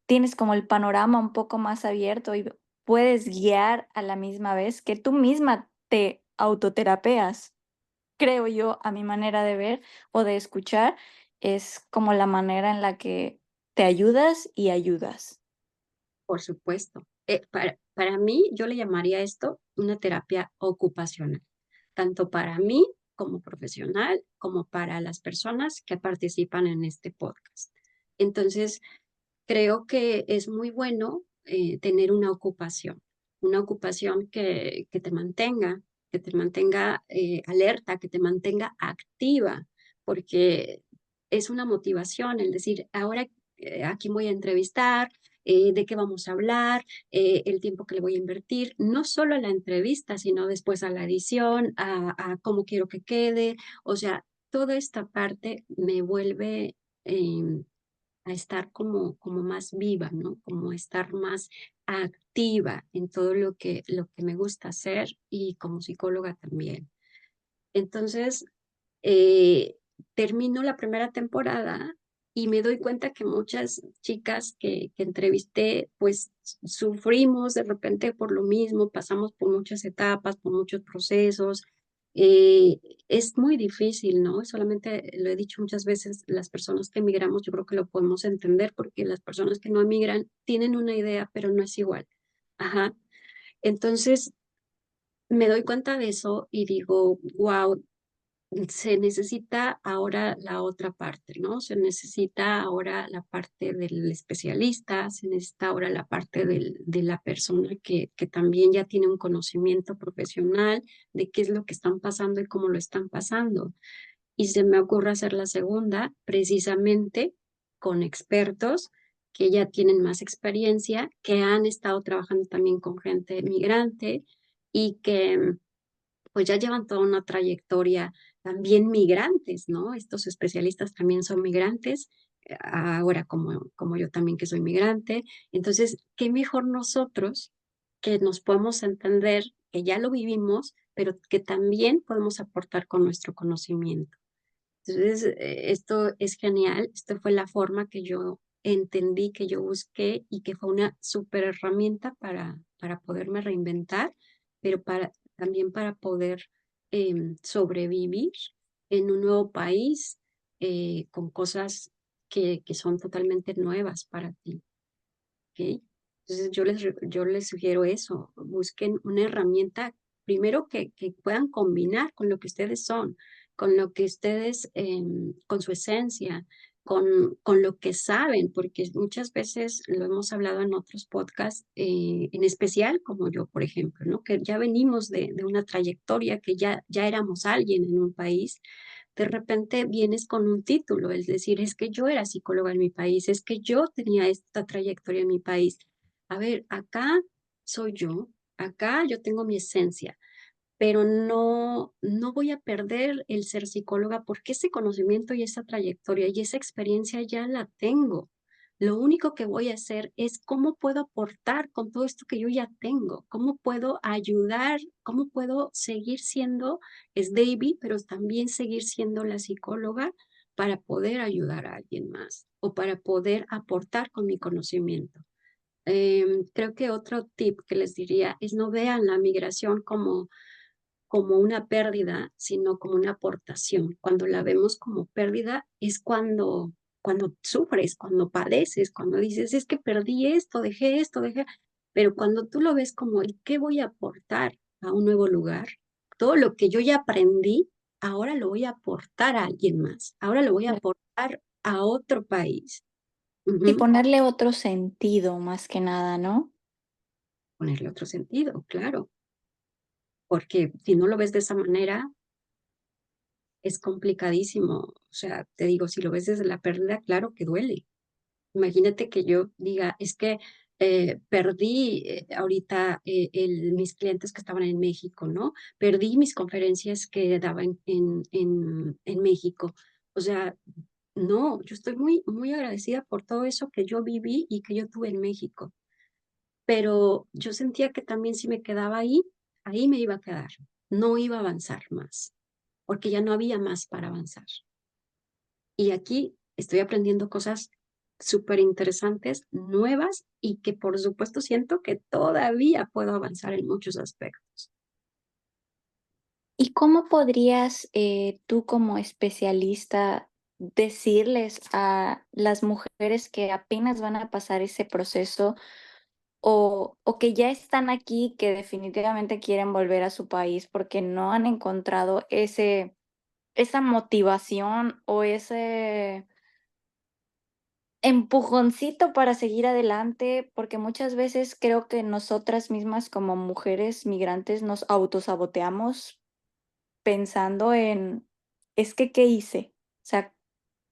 tienes como el panorama un poco más abierto y puedes guiar a la misma vez que tú misma te autoterapeas. Creo yo, a mi manera de ver o de escuchar, es como la manera en la que te ayudas y ayudas. por supuesto. Para mí, yo le llamaría esto una terapia ocupacional, tanto para mí como profesional, como para las personas que participan en este podcast. Entonces, creo que es muy bueno tener una ocupación que te mantenga alerta, que te mantenga activa, porque es una motivación el decir, ahora a quién voy a entrevistar, de qué vamos a hablar, el tiempo que le voy a invertir, no solo a la entrevista, sino después a la edición, a cómo quiero que quede, o sea, toda esta parte me vuelve a estar como más viva, ¿no? Como estar más activa en todo lo que me gusta hacer y como psicóloga también. Entonces, eh, termino la primera temporada y me doy cuenta que muchas chicas que entrevisté, pues sufrimos de repente por lo mismo, pasamos por muchas etapas, por muchos procesos. eh, es muy difícil, ¿no? Solamente lo he dicho muchas veces, las personas que emigramos, yo creo que lo podemos entender porque las personas que no emigran tienen una idea, pero no es igual. Ajá. Entonces, me doy cuenta de eso y digo, wow, se necesita ahora la otra parte, ¿no? Se necesita ahora la parte del especialista, se necesita ahora la parte de la persona que también ya tiene un conocimiento profesional de qué es lo que están pasando y cómo lo están pasando. Y se me ocurre hacer la segunda precisamente con expertos que ya tienen más experiencia, que han estado trabajando también con gente migrante y que pues ya llevan toda una trayectoria también migrantes, ¿no? Estos especialistas también son migrantes ahora como yo también que soy migrante. Entonces, qué mejor nosotros que nos podemos entender, que ya lo vivimos, pero que también podemos aportar con nuestro conocimiento. Entonces, esto es genial. Esto fue la forma que yo entendí, que yo busqué y que fue una súper herramienta para poderme reinventar, pero también para poder sobrevivir en un nuevo país con cosas que son totalmente nuevas para ti. ¿Ok? Entonces, yo les sugiero eso, busquen una herramienta, primero que puedan combinar con lo que ustedes son, con lo que ustedes, con su esencia, con lo que saben, porque muchas veces lo hemos hablado en otros podcasts, en especial como yo, por ejemplo, ¿no? Que ya venimos de una trayectoria, que ya éramos alguien en un país. De repente vienes con un título, es decir, es que yo era psicóloga en mi país, es que yo tenía esta trayectoria en mi país. A ver, acá soy yo, acá yo tengo mi esencia, pero no voy a perder el ser psicóloga porque ese conocimiento y esa trayectoria y esa experiencia ya la tengo. Lo único que voy a hacer es cómo puedo aportar con todo esto que yo ya tengo, cómo puedo ayudar, cómo puedo seguir siendo, es David, pero también seguir siendo la psicóloga para poder ayudar a alguien más o para poder aportar con mi conocimiento. Creo que otro tip que les diría es no vean la migración como una pérdida, sino como una aportación. Cuando la vemos como pérdida es cuando sufres, cuando padeces, cuando dices, es que perdí esto, dejé, pero cuando tú lo ves como, ¿y qué voy a aportar a un nuevo lugar? Todo lo que yo ya aprendí, ahora lo voy a aportar a alguien más, ahora lo voy a Claro. aportar a otro país. Y Ujú. ponerle otro sentido más que nada, ¿no? Ponerle otro sentido, claro, porque si no lo ves de esa manera, es complicadísimo. O sea, te digo, si lo ves desde la pérdida, claro que duele. Imagínate que yo diga, es que perdí ahorita mis clientes que estaban en México, ¿no? Perdí mis conferencias que daba en México. O sea, no, yo estoy muy agradecida por todo eso que yo viví y que yo tuve en México. Pero yo sentía que también si me quedaba ahí me iba a quedar. No iba a avanzar más, porque ya no había más para avanzar. Y aquí estoy aprendiendo cosas súper interesantes, nuevas y que por supuesto siento que todavía puedo avanzar en muchos aspectos. ¿Y cómo podrías tú como especialista decirles a las mujeres que apenas van a pasar ese proceso o que ya están aquí, que definitivamente quieren volver a su país porque no han encontrado esa motivación o ese empujoncito para seguir adelante? Porque muchas veces creo que nosotras mismas como mujeres migrantes nos autosaboteamos pensando en, es que, ¿qué hice? O sea,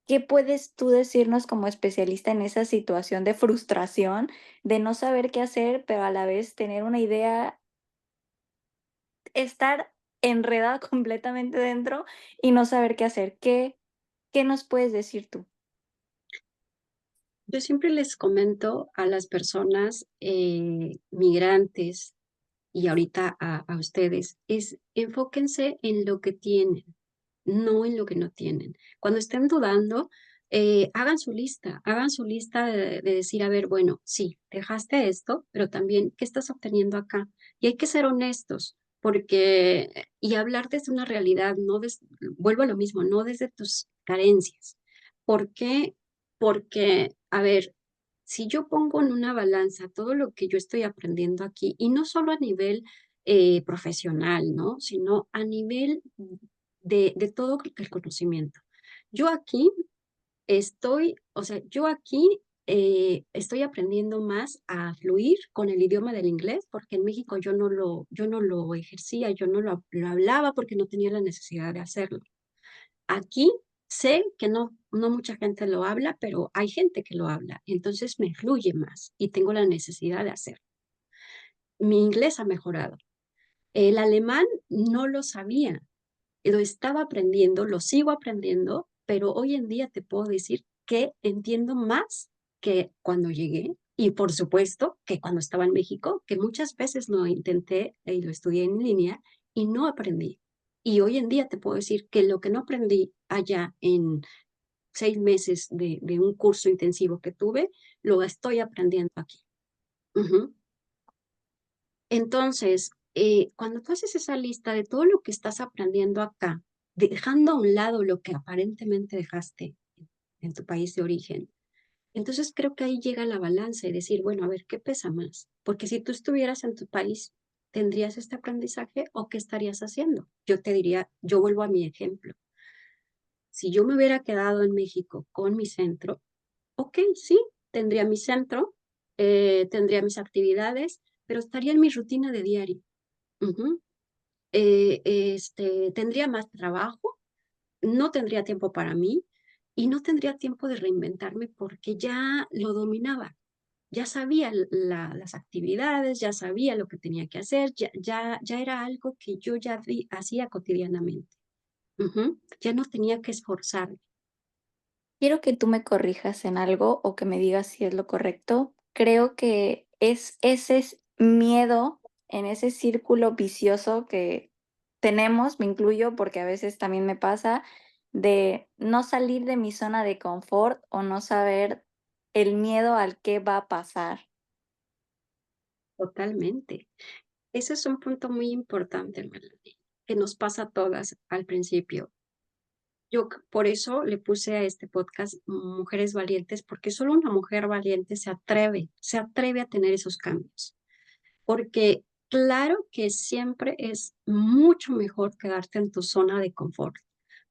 ¿qué puedes tú decirnos como especialista en esa situación de frustración, de no saber qué hacer, pero a la vez tener una idea, estar enredada completamente dentro y no saber qué hacer? ¿Qué nos puedes decir tú? Yo siempre les comento a las personas migrantes y ahorita a ustedes, es enfóquense en lo que tienen, no en lo que no tienen. Cuando estén dudando, hagan su lista de decir, a ver, bueno, sí, dejaste esto, pero también, ¿qué estás obteniendo acá? Y hay que ser honestos, porque, y hablar desde una realidad, vuelvo a lo mismo, no desde tus carencias. ¿Por qué? Porque, a ver, si yo pongo en una balanza todo lo que yo estoy aprendiendo aquí, y no solo a nivel profesional, ¿no? Sino a nivel de todo el conocimiento. Yo aquí o sea, yo aquí estoy aprendiendo más a fluir con el idioma del inglés, porque en México yo no lo ejercía, yo no lo hablaba porque no tenía la necesidad de hacerlo. Aquí sé que no mucha gente lo habla, pero hay gente que lo habla, entonces me fluye más y tengo la necesidad de hacerlo. Mi inglés ha mejorado. El alemán no lo sabía, lo estaba aprendiendo, lo sigo aprendiendo, pero hoy en día te puedo decir que entiendo más que cuando llegué y por supuesto que cuando estaba en México, que muchas veces lo intenté y lo estudié en línea y no aprendí. Y hoy en día te puedo decir que lo que no aprendí allá en 6 meses de un curso intensivo que tuve, lo estoy aprendiendo aquí. Ujú. Entonces, cuando tú haces esa lista de todo lo que estás aprendiendo acá, dejando a un lado lo que aparentemente dejaste en tu país de origen, entonces creo que ahí llega la balanza y decir, bueno, a ver, ¿qué pesa más? Porque si tú estuvieras en tu país, ¿tendrías este aprendizaje o qué estarías haciendo? Yo te diría, yo vuelvo a mi ejemplo. Si yo me hubiera quedado en México con mi centro, ok, sí, tendría mi centro, tendría mis actividades, pero estaría en mi rutina de diario. Ujú. Tendría más trabajo, no tendría tiempo para mí y no tendría tiempo de reinventarme porque ya lo dominaba. Ya sabía las actividades, ya sabía lo que tenía que hacer, ya era algo que yo ya hacía cotidianamente. Ujú. Ya no tenía que esforzarme. Quiero que tú me corrijas en algo o que me digas si es lo correcto. Creo que es miedo en ese círculo vicioso que tenemos, me incluyo porque a veces también me pasa, de no salir de mi zona de confort o no saber el miedo al qué va a pasar. Totalmente. Ese es un punto muy importante, Melanie, que nos pasa a todas al principio. Por eso le puse a este podcast Mujeres Valientes, porque solo una mujer valiente se atreve a tener esos cambios. Porque claro que siempre es mucho mejor quedarte en tu zona de confort,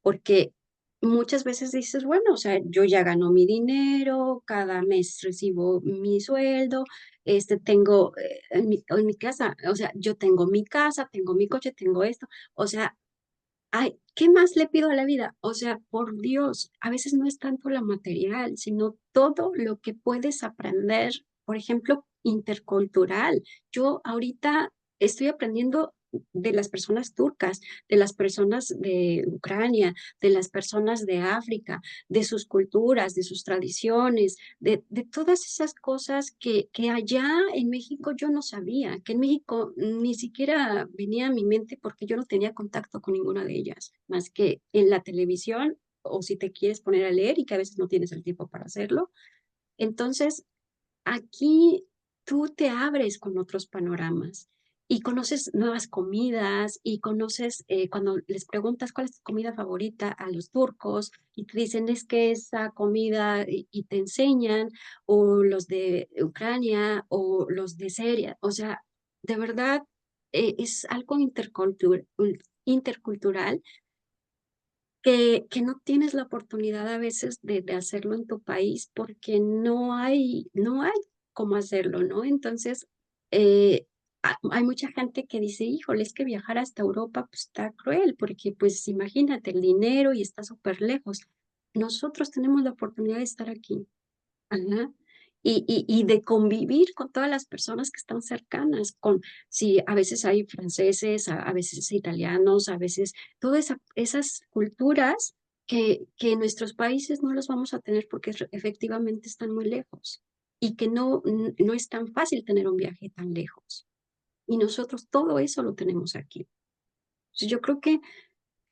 porque muchas veces dices, bueno, o sea, yo ya gano mi dinero, cada mes recibo mi sueldo, tengo en mi casa, o sea, yo tengo mi casa, tengo mi coche, tengo esto, o sea, ay, ¿qué más le pido a la vida? O sea, por Dios, a veces no es tanto la material, sino todo lo que puedes aprender, por ejemplo, intercultural. Yo ahorita estoy aprendiendo de las personas turcas, de las personas de Ucrania, de las personas de África, de sus culturas, de sus tradiciones, de todas esas cosas que allá en México yo no sabía, que en México ni siquiera venía a mi mente porque yo no tenía contacto con ninguna de ellas, más que en la televisión o si te quieres poner a leer y que a veces no tienes el tiempo para hacerlo. Entonces, aquí tú te abres con otros panoramas y conoces nuevas comidas y conoces, cuando les preguntas cuál es tu comida favorita a los turcos y te dicen es que esa comida y te enseñan, o los de Ucrania o los de Siria, o sea, de verdad es algo intercultural que no tienes la oportunidad a veces de hacerlo en tu país porque no hay cómo hacerlo, ¿no? Entonces, hay mucha gente que dice, híjole, es que viajar hasta Europa pues, está cruel, porque pues imagínate el dinero y está súper lejos. Nosotros tenemos la oportunidad de estar aquí. Ajá. Y de convivir con todas las personas que están cercanas, sí, a veces hay franceses, a veces italianos, a veces todas esas culturas que en nuestros países no los vamos a tener porque efectivamente están muy lejos y que no es tan fácil tener un viaje tan lejos. Y nosotros todo eso lo tenemos aquí. Entonces, yo creo que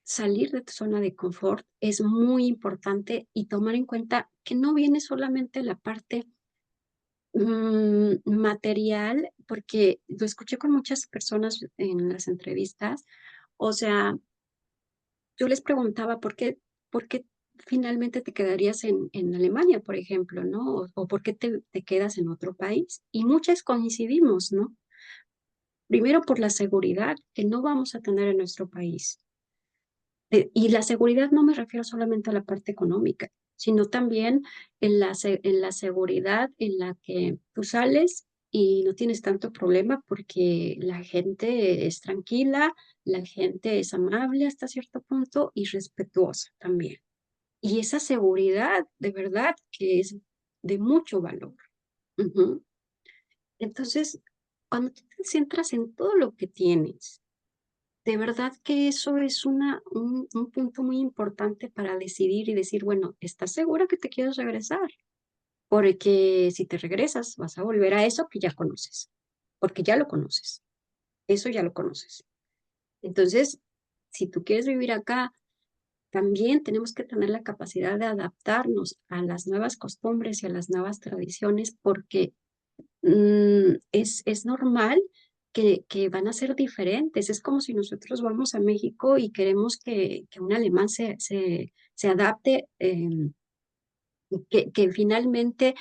salir de tu zona de confort es muy importante y tomar en cuenta que no viene solamente la parte material, porque lo escuché con muchas personas en las entrevistas. O sea, yo les preguntaba por qué finalmente te quedarías en Alemania, por ejemplo, ¿no? O por qué te quedas en otro país. Y muchas coincidimos, ¿no? Primero por la seguridad que no vamos a tener en nuestro país. Y la seguridad no me refiero solamente a la parte económica, sino también en la seguridad en la que tú sales y no tienes tanto problema porque la gente es tranquila, la gente es amable hasta cierto punto y respetuosa también. Y esa seguridad, de verdad, que es de mucho valor. Ujú. Entonces, cuando tú te centras en todo lo que tienes, de verdad que eso es un punto muy importante para decidir y decir, bueno, ¿estás segura que te quieres regresar? Porque si te regresas, vas a volver a eso que ya conoces, porque ya lo conoces, eso ya lo conoces. Entonces, si tú quieres vivir acá, también tenemos que tener la capacidad de adaptarnos a las nuevas costumbres y a las nuevas tradiciones, porque es normal que van a ser diferentes. Es como si nosotros vamos a México y queremos que un alemán se adapte, que finalmente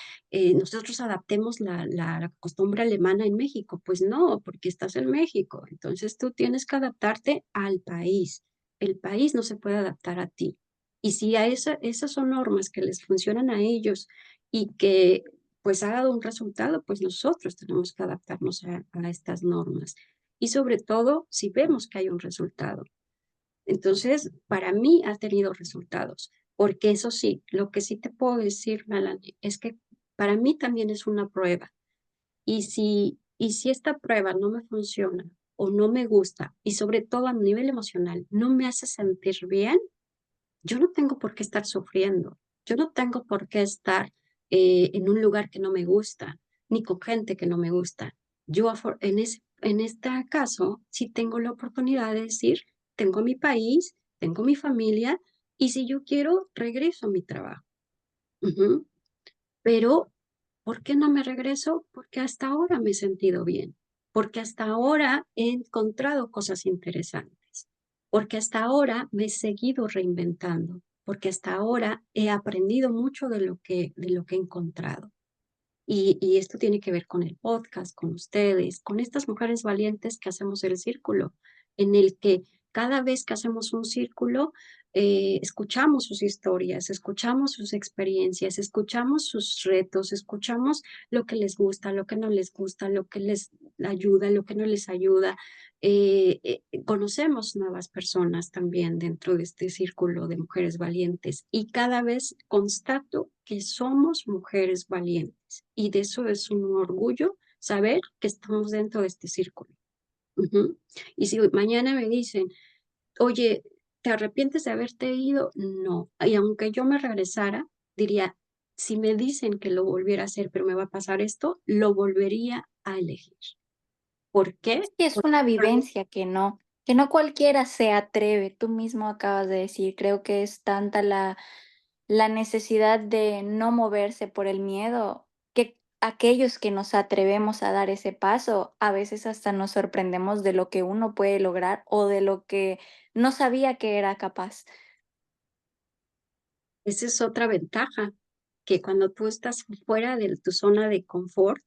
nosotros adaptemos la costumbre alemana en México. Pues no, porque estás en México. Entonces tú tienes que adaptarte al país. El país no se puede adaptar a ti. Y si esas son normas que les funcionan a ellos y que pues ha dado un resultado, pues nosotros tenemos que adaptarnos a estas normas. Y sobre todo si vemos que hay un resultado. Entonces, para mí ha tenido resultados, porque eso sí, lo que sí te puedo decir, Melanie, es que para mí también es una prueba. Y si esta prueba no me funciona o no me gusta, y sobre todo a nivel emocional, no me hace sentir bien, yo no tengo por qué estar sufriendo. Yo no tengo por qué estar en un lugar que no me gusta, ni con gente que no me gusta. En este caso, sí tengo la oportunidad de decir, tengo mi país, tengo mi familia, y si yo quiero, regreso a mi trabajo. Ujú. Pero, ¿por qué no me regreso? Porque hasta ahora me he sentido bien, porque hasta ahora he encontrado cosas interesantes, porque hasta ahora me he seguido reinventando, porque hasta ahora he aprendido mucho de lo que he encontrado. Y esto tiene que ver con el podcast, con ustedes, con estas mujeres valientes que hacemos el círculo, en el que cada vez que hacemos un círculo, escuchamos sus historias, escuchamos sus experiencias, escuchamos sus retos, escuchamos lo que les gusta, lo que no les gusta, lo que les ayuda, lo que no les ayuda. Conocemos nuevas personas también dentro de este círculo de mujeres valientes y cada vez constato que somos mujeres valientes y de eso es un orgullo saber que estamos dentro de este círculo. Ujú. Y si mañana me dicen, oye, ¿te arrepientes de haberte ido? No. Y aunque yo me regresara, diría, si me dicen que lo volviera a hacer, pero me va a pasar esto, lo volvería a elegir. ¿Por qué? Y es Porque una para mí vivencia que no cualquiera se atreve. Tú mismo acabas de decir, creo que es tanta la necesidad de no moverse por el miedo, que aquellos que nos atrevemos a dar ese paso, a veces hasta nos sorprendemos de lo que uno puede lograr o de lo que no sabía que era capaz. esa es otra ventaja, que cuando tú estás fuera de tu zona de confort,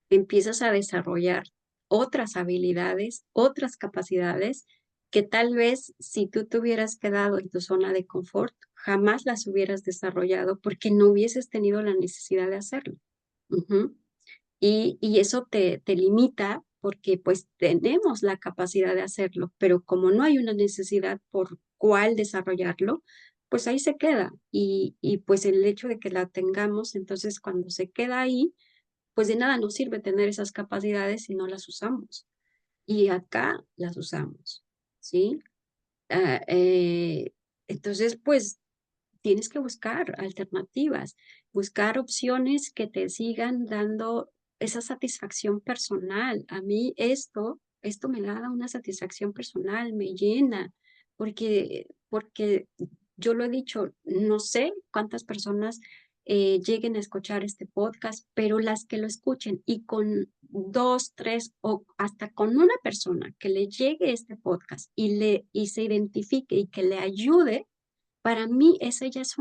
empiezas a desarrollar otras habilidades, otras capacidades que tal vez si tú te hubieras quedado en tu zona de confort, jamás las hubieras desarrollado porque no hubieses tenido la necesidad de hacerlo. Ujú. Y eso te limita porque pues tenemos la capacidad de hacerlo, pero como no hay una necesidad por cuál desarrollarlo, pues ahí se queda. Y pues el hecho de que la tengamos, entonces cuando se queda ahí, pues de nada nos sirve tener esas capacidades si no las usamos. Y acá las usamos, ¿sí? Ah, entonces, pues tienes que buscar alternativas, buscar opciones que te sigan dando esa satisfacción personal. A mí esto me da una satisfacción personal, me llena, porque yo lo he dicho, no sé cuántas personas lleguen a escuchar este podcast, pero las que lo escuchen y con dos, tres o hasta con una persona que le llegue este podcast y se identifique y que le ayude, para mí esa ya es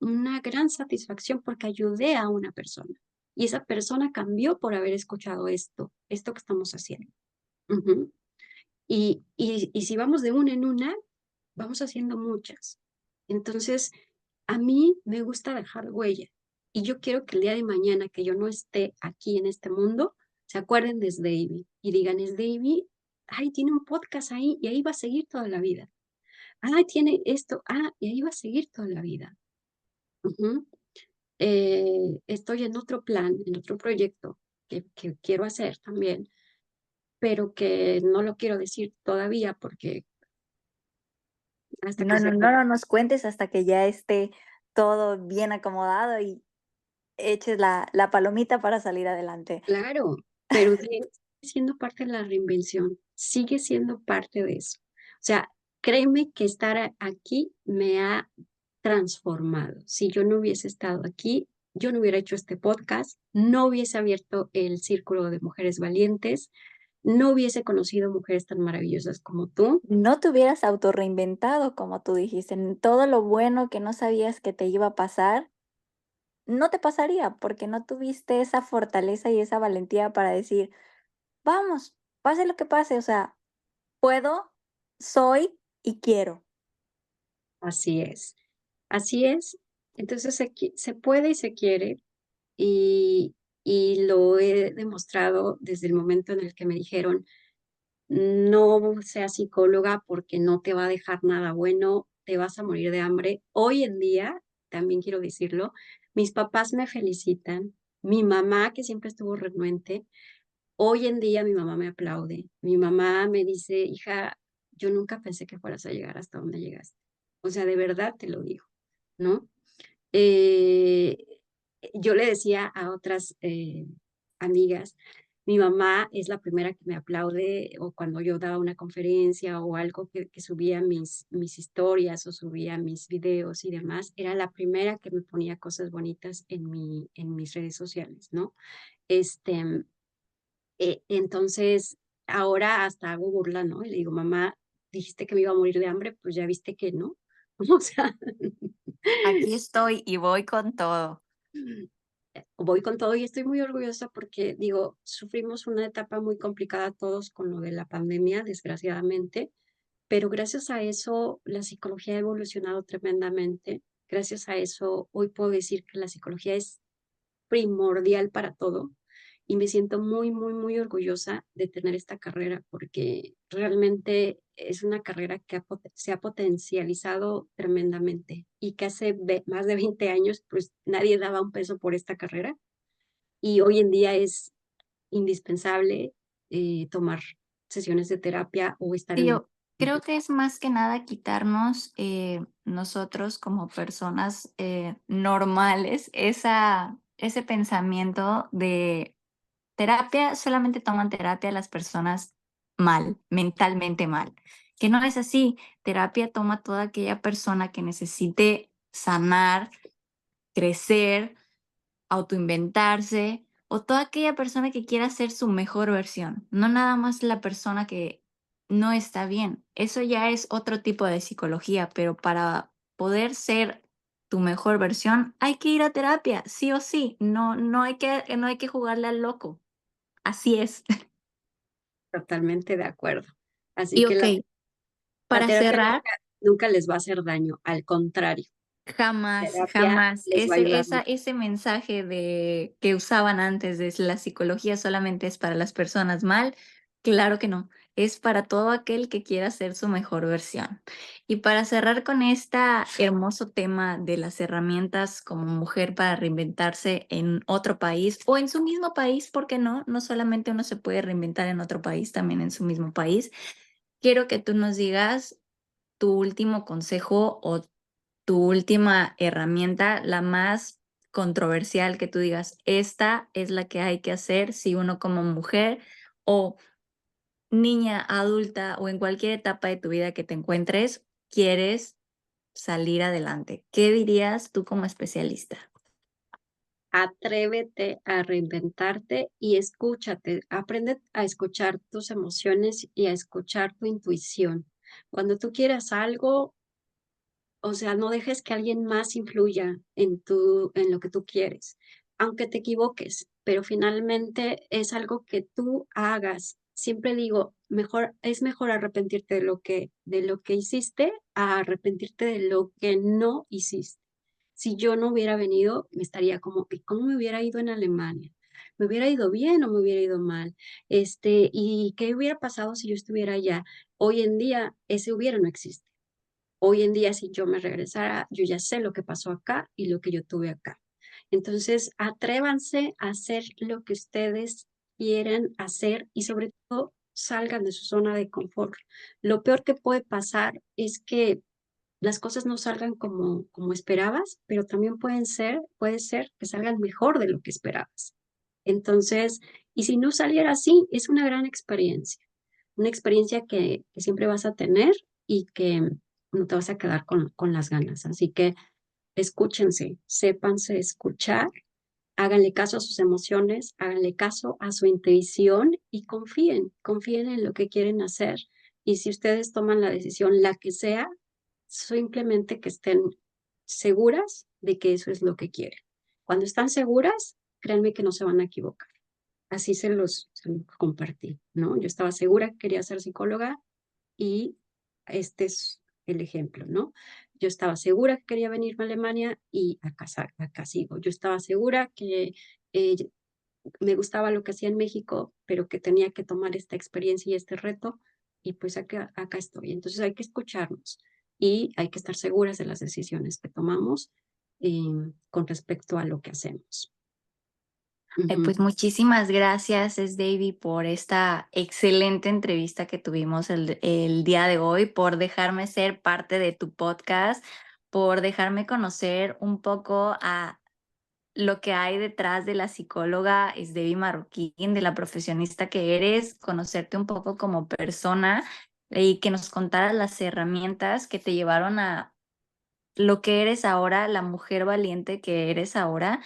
una gran satisfacción porque ayudé a una persona y esa persona cambió por haber escuchado esto que estamos haciendo. Ujú. Y si vamos de una en una, vamos haciendo muchas. Entonces, a mí me gusta dejar huella y yo quiero que el día de mañana que yo no esté aquí en este mundo, se acuerden de Davy y digan, es Davy, ay, tiene un podcast ahí y ahí va a seguir toda la vida. Ah, tiene esto, y ahí va a seguir toda la vida. Ujú. Estoy en otro plan, en otro proyecto que quiero hacer también, pero que no lo quiero decir todavía porque hasta que No, no, sepa. no, no nos cuentes hasta que ya esté todo bien acomodado y eches la palomita para salir adelante. Claro, pero sigue siendo parte de la reinvención, sigue siendo parte de eso. O sea, créeme que estar aquí me ha transformado. Si yo no hubiese estado aquí, yo no hubiera hecho este podcast, no hubiese abierto el círculo de mujeres valientes, no hubiese conocido mujeres tan maravillosas como tú. No te hubieras autorreinventado, como tú dijiste, en todo lo bueno que no sabías que te iba a pasar, no te pasaría porque no tuviste esa fortaleza y esa valentía para decir, vamos, pase lo que pase, o sea, puedo, soy y quiero. Así es, así es. Entonces se puede y se quiere. Y y lo he demostrado desde el momento en el que me dijeron: "No seas psicóloga porque no te va a dejar nada bueno, te vas a morir de hambre". Hoy en día, también quiero decirlo, mis papás me felicitan, mi mamá, que siempre estuvo renuente, hoy en día mi mamá me aplaude. Mi mamá me dice: "Hija, yo nunca pensé que fueras a llegar hasta donde llegaste". O sea, de verdad te lo digo, ¿no? Eh, yo le decía a otras, amigas, mi mamá es la primera que me aplaude, o cuando yo daba una conferencia o algo que subía mis historias o subía mis videos y demás, era la primera que me ponía cosas bonitas en mis redes sociales, ¿no? Este, entonces, ahora hasta hago burla, ¿no? Y le digo: "Mamá, dijiste que me iba a morir de hambre, pues ya viste que no". O sea, Aquí estoy y voy con todo. voy con todo y estoy muy orgullosa porque, digo, sufrimos una etapa muy complicada todos con lo de la pandemia, desgraciadamente, pero gracias a eso la psicología ha evolucionado tremendamente. Gracias a eso hoy puedo decir que la psicología es primordial para todo y me siento muy, muy, muy orgullosa de tener esta carrera porque realmente es una carrera que se ha potencializado tremendamente y que hace más de 20 años pues nadie daba un peso por esta carrera y hoy en día es indispensable, tomar sesiones de terapia o estar Sí, en un. yo creo que es más que nada quitarnos nosotros como personas normales ese pensamiento de terapia, solamente toman terapia las personas mal, mentalmente mal, que no es así. Terapia toma toda aquella persona que necesite sanar, crecer, autoinventarse o toda aquella persona que quiera ser su mejor versión, no nada más la persona que no está bien. Eso ya es otro tipo de psicología, pero para poder ser tu mejor versión hay que ir a terapia, sí o sí. No, no hay que jugarle al loco. Así es. Totalmente de acuerdo. Así Y que la okey, la para terapia cerrar, nunca les va a hacer daño, al contrario, jamás, terapia jamás. les va a ayudar mucho. Ese mensaje de que usaban antes de la psicología solamente es para las personas mal, claro que no, es para todo aquel que quiera ser su mejor versión. Y para cerrar con esta hermoso tema de las herramientas como mujer para reinventarse en otro país o en su mismo país, ¿por qué no? No solamente uno se puede reinventar en otro país, también en su mismo país. Quiero que tú nos digas tu último consejo o tu última herramienta, la más controversial que tú digas, esta es la que hay que hacer si uno como mujer o niña, adulta o en cualquier etapa de tu vida que te encuentres, quieres salir adelante. ¿Qué dirías tú como especialista? Atrévete a reinventarte y escúchate. Aprende a escuchar tus emociones y a escuchar tu intuición. Cuando tú quieras algo, o sea, no dejes que alguien más influya en lo que tú quieres, aunque te equivoques, pero finalmente es algo que tú hagas. Siempre digo, es mejor arrepentirte de lo que hiciste a arrepentirte de lo que no hiciste. Si yo no hubiera venido, me estaría como, ¿y cómo me hubiera ido en Alemania? ¿Me hubiera ido bien o me hubiera ido mal? ¿Y qué hubiera pasado si yo estuviera allá? Hoy en día, ese hubiera no existe. Hoy en día, si yo me regresara, yo ya sé lo que pasó acá y lo que yo tuve acá. Entonces, atrévanse a hacer lo que ustedes quieren hacer y sobre todo salgan de su zona de confort. Lo peor que puede pasar es que las cosas no salgan como esperabas, pero también puede ser que salgan mejor de lo que esperabas. Entonces, y si no saliera así, es una experiencia que siempre vas a tener y que no te vas a quedar con las ganas. Así que escúchense, sépanse escuchar, háganle caso a sus emociones, háganle caso a su intuición y confíen en lo que quieren hacer. Y si ustedes toman la decisión, la que sea, simplemente que estén seguras de que eso es lo que quieren. Cuando están seguras, créanme que no se van a equivocar. Así se los compartí, ¿no? Yo estaba segura que quería ser psicóloga y este es el ejemplo, ¿no? Yo estaba segura que quería venirme a Alemania y acá sigo. Yo estaba segura que eh, me gustaba lo que hacía en México, pero que tenía que tomar esta experiencia y este reto, y pues acá estoy. Entonces hay que escucharnos y hay que estar seguras de las decisiones que tomamos con respecto a lo que hacemos. Ujú. Pues muchísimas gracias, Davy, por esta excelente entrevista que tuvimos el día de hoy, por dejarme ser parte de tu podcast, por dejarme conocer un poco a lo que hay detrás de la psicóloga Davy Marroquín, de la profesionista que eres, conocerte un poco como persona y que nos contaras las herramientas que te llevaron a lo que eres ahora, la mujer valiente que eres ahora.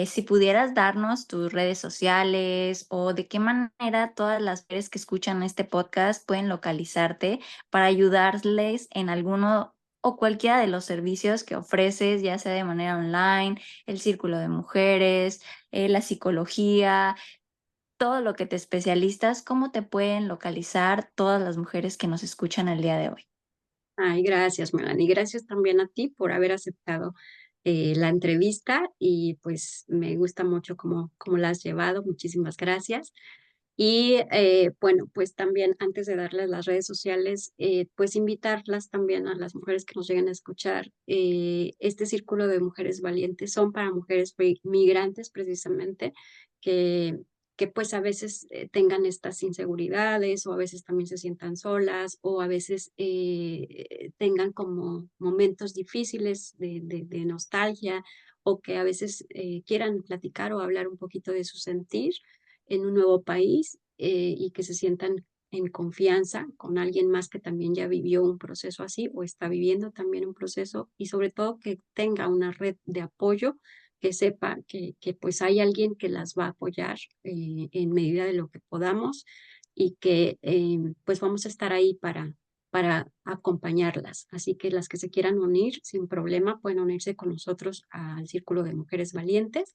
Si pudieras darnos tus redes sociales o de qué manera todas las mujeres que escuchan este podcast pueden localizarte para ayudarles en alguno o cualquiera de los servicios que ofreces, ya sea de manera online, el círculo de mujeres, la psicología, todo lo que te especialistas, ¿cómo te pueden localizar todas las mujeres que nos escuchan el día de hoy? Ay, gracias, Melanie. Gracias también a ti por haber aceptado la entrevista y pues me gusta mucho cómo la has llevado. Muchísimas gracias. Y bueno, pues también antes de darles las redes sociales, pues invitarlas también a las mujeres que nos lleguen a escuchar. Este círculo de mujeres valientes son para mujeres migrantes precisamente, que, que pues a veces tengan estas inseguridades o a veces también se sientan solas o a veces tengan como momentos difíciles de nostalgia o que a veces quieran platicar o hablar un poquito de su sentir en un nuevo país y que se sientan en confianza con alguien más que también ya vivió un proceso así o está viviendo también un proceso y sobre todo que tenga una red de apoyo, que sepa que pues hay alguien que las va a apoyar en medida de lo que podamos y que pues vamos a estar ahí para acompañarlas. Así que las que se quieran unir sin problema pueden unirse con nosotros al Círculo de Mujeres Valientes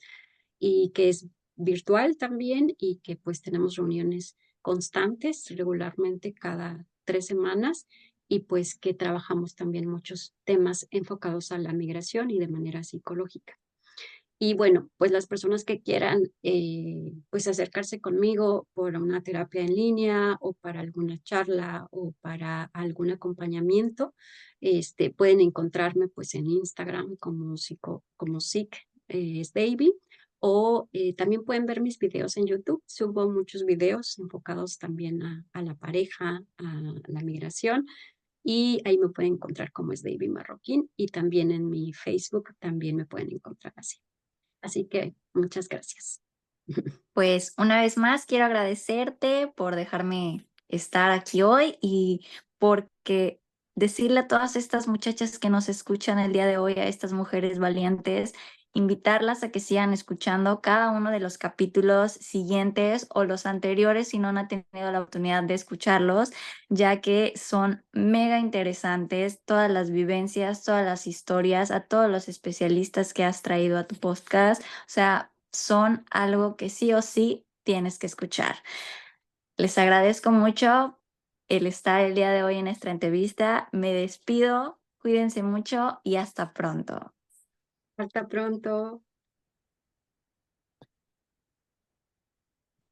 y que es virtual también y que pues tenemos reuniones constantes regularmente cada 3 semanas y pues que trabajamos también muchos temas enfocados a la migración y de manera psicológica. Y bueno, pues las personas que quieran pues acercarse conmigo por una terapia en línea o para alguna charla o para algún acompañamiento, pueden encontrarme pues en Instagram como Sick es Baby o también pueden ver mis videos en YouTube. Subo muchos videos enfocados también a la pareja, a la migración y ahí me pueden encontrar como es Baby Marroquín y también en mi Facebook también me pueden encontrar así. Así que muchas gracias. Pues una vez más quiero agradecerte por dejarme estar aquí hoy y porque decirle a todas estas muchachas que nos escuchan el día de hoy, a estas mujeres valientes, invitarlas a que sigan escuchando cada uno de los capítulos siguientes o los anteriores si no han tenido la oportunidad de escucharlos, ya que son mega interesantes todas las vivencias, todas las historias, a todos los especialistas que has traído a tu podcast. O sea, son algo que sí o sí tienes que escuchar. Les agradezco mucho el estar el día de hoy en nuestra entrevista. Me despido, cuídense mucho y hasta pronto. Hasta pronto.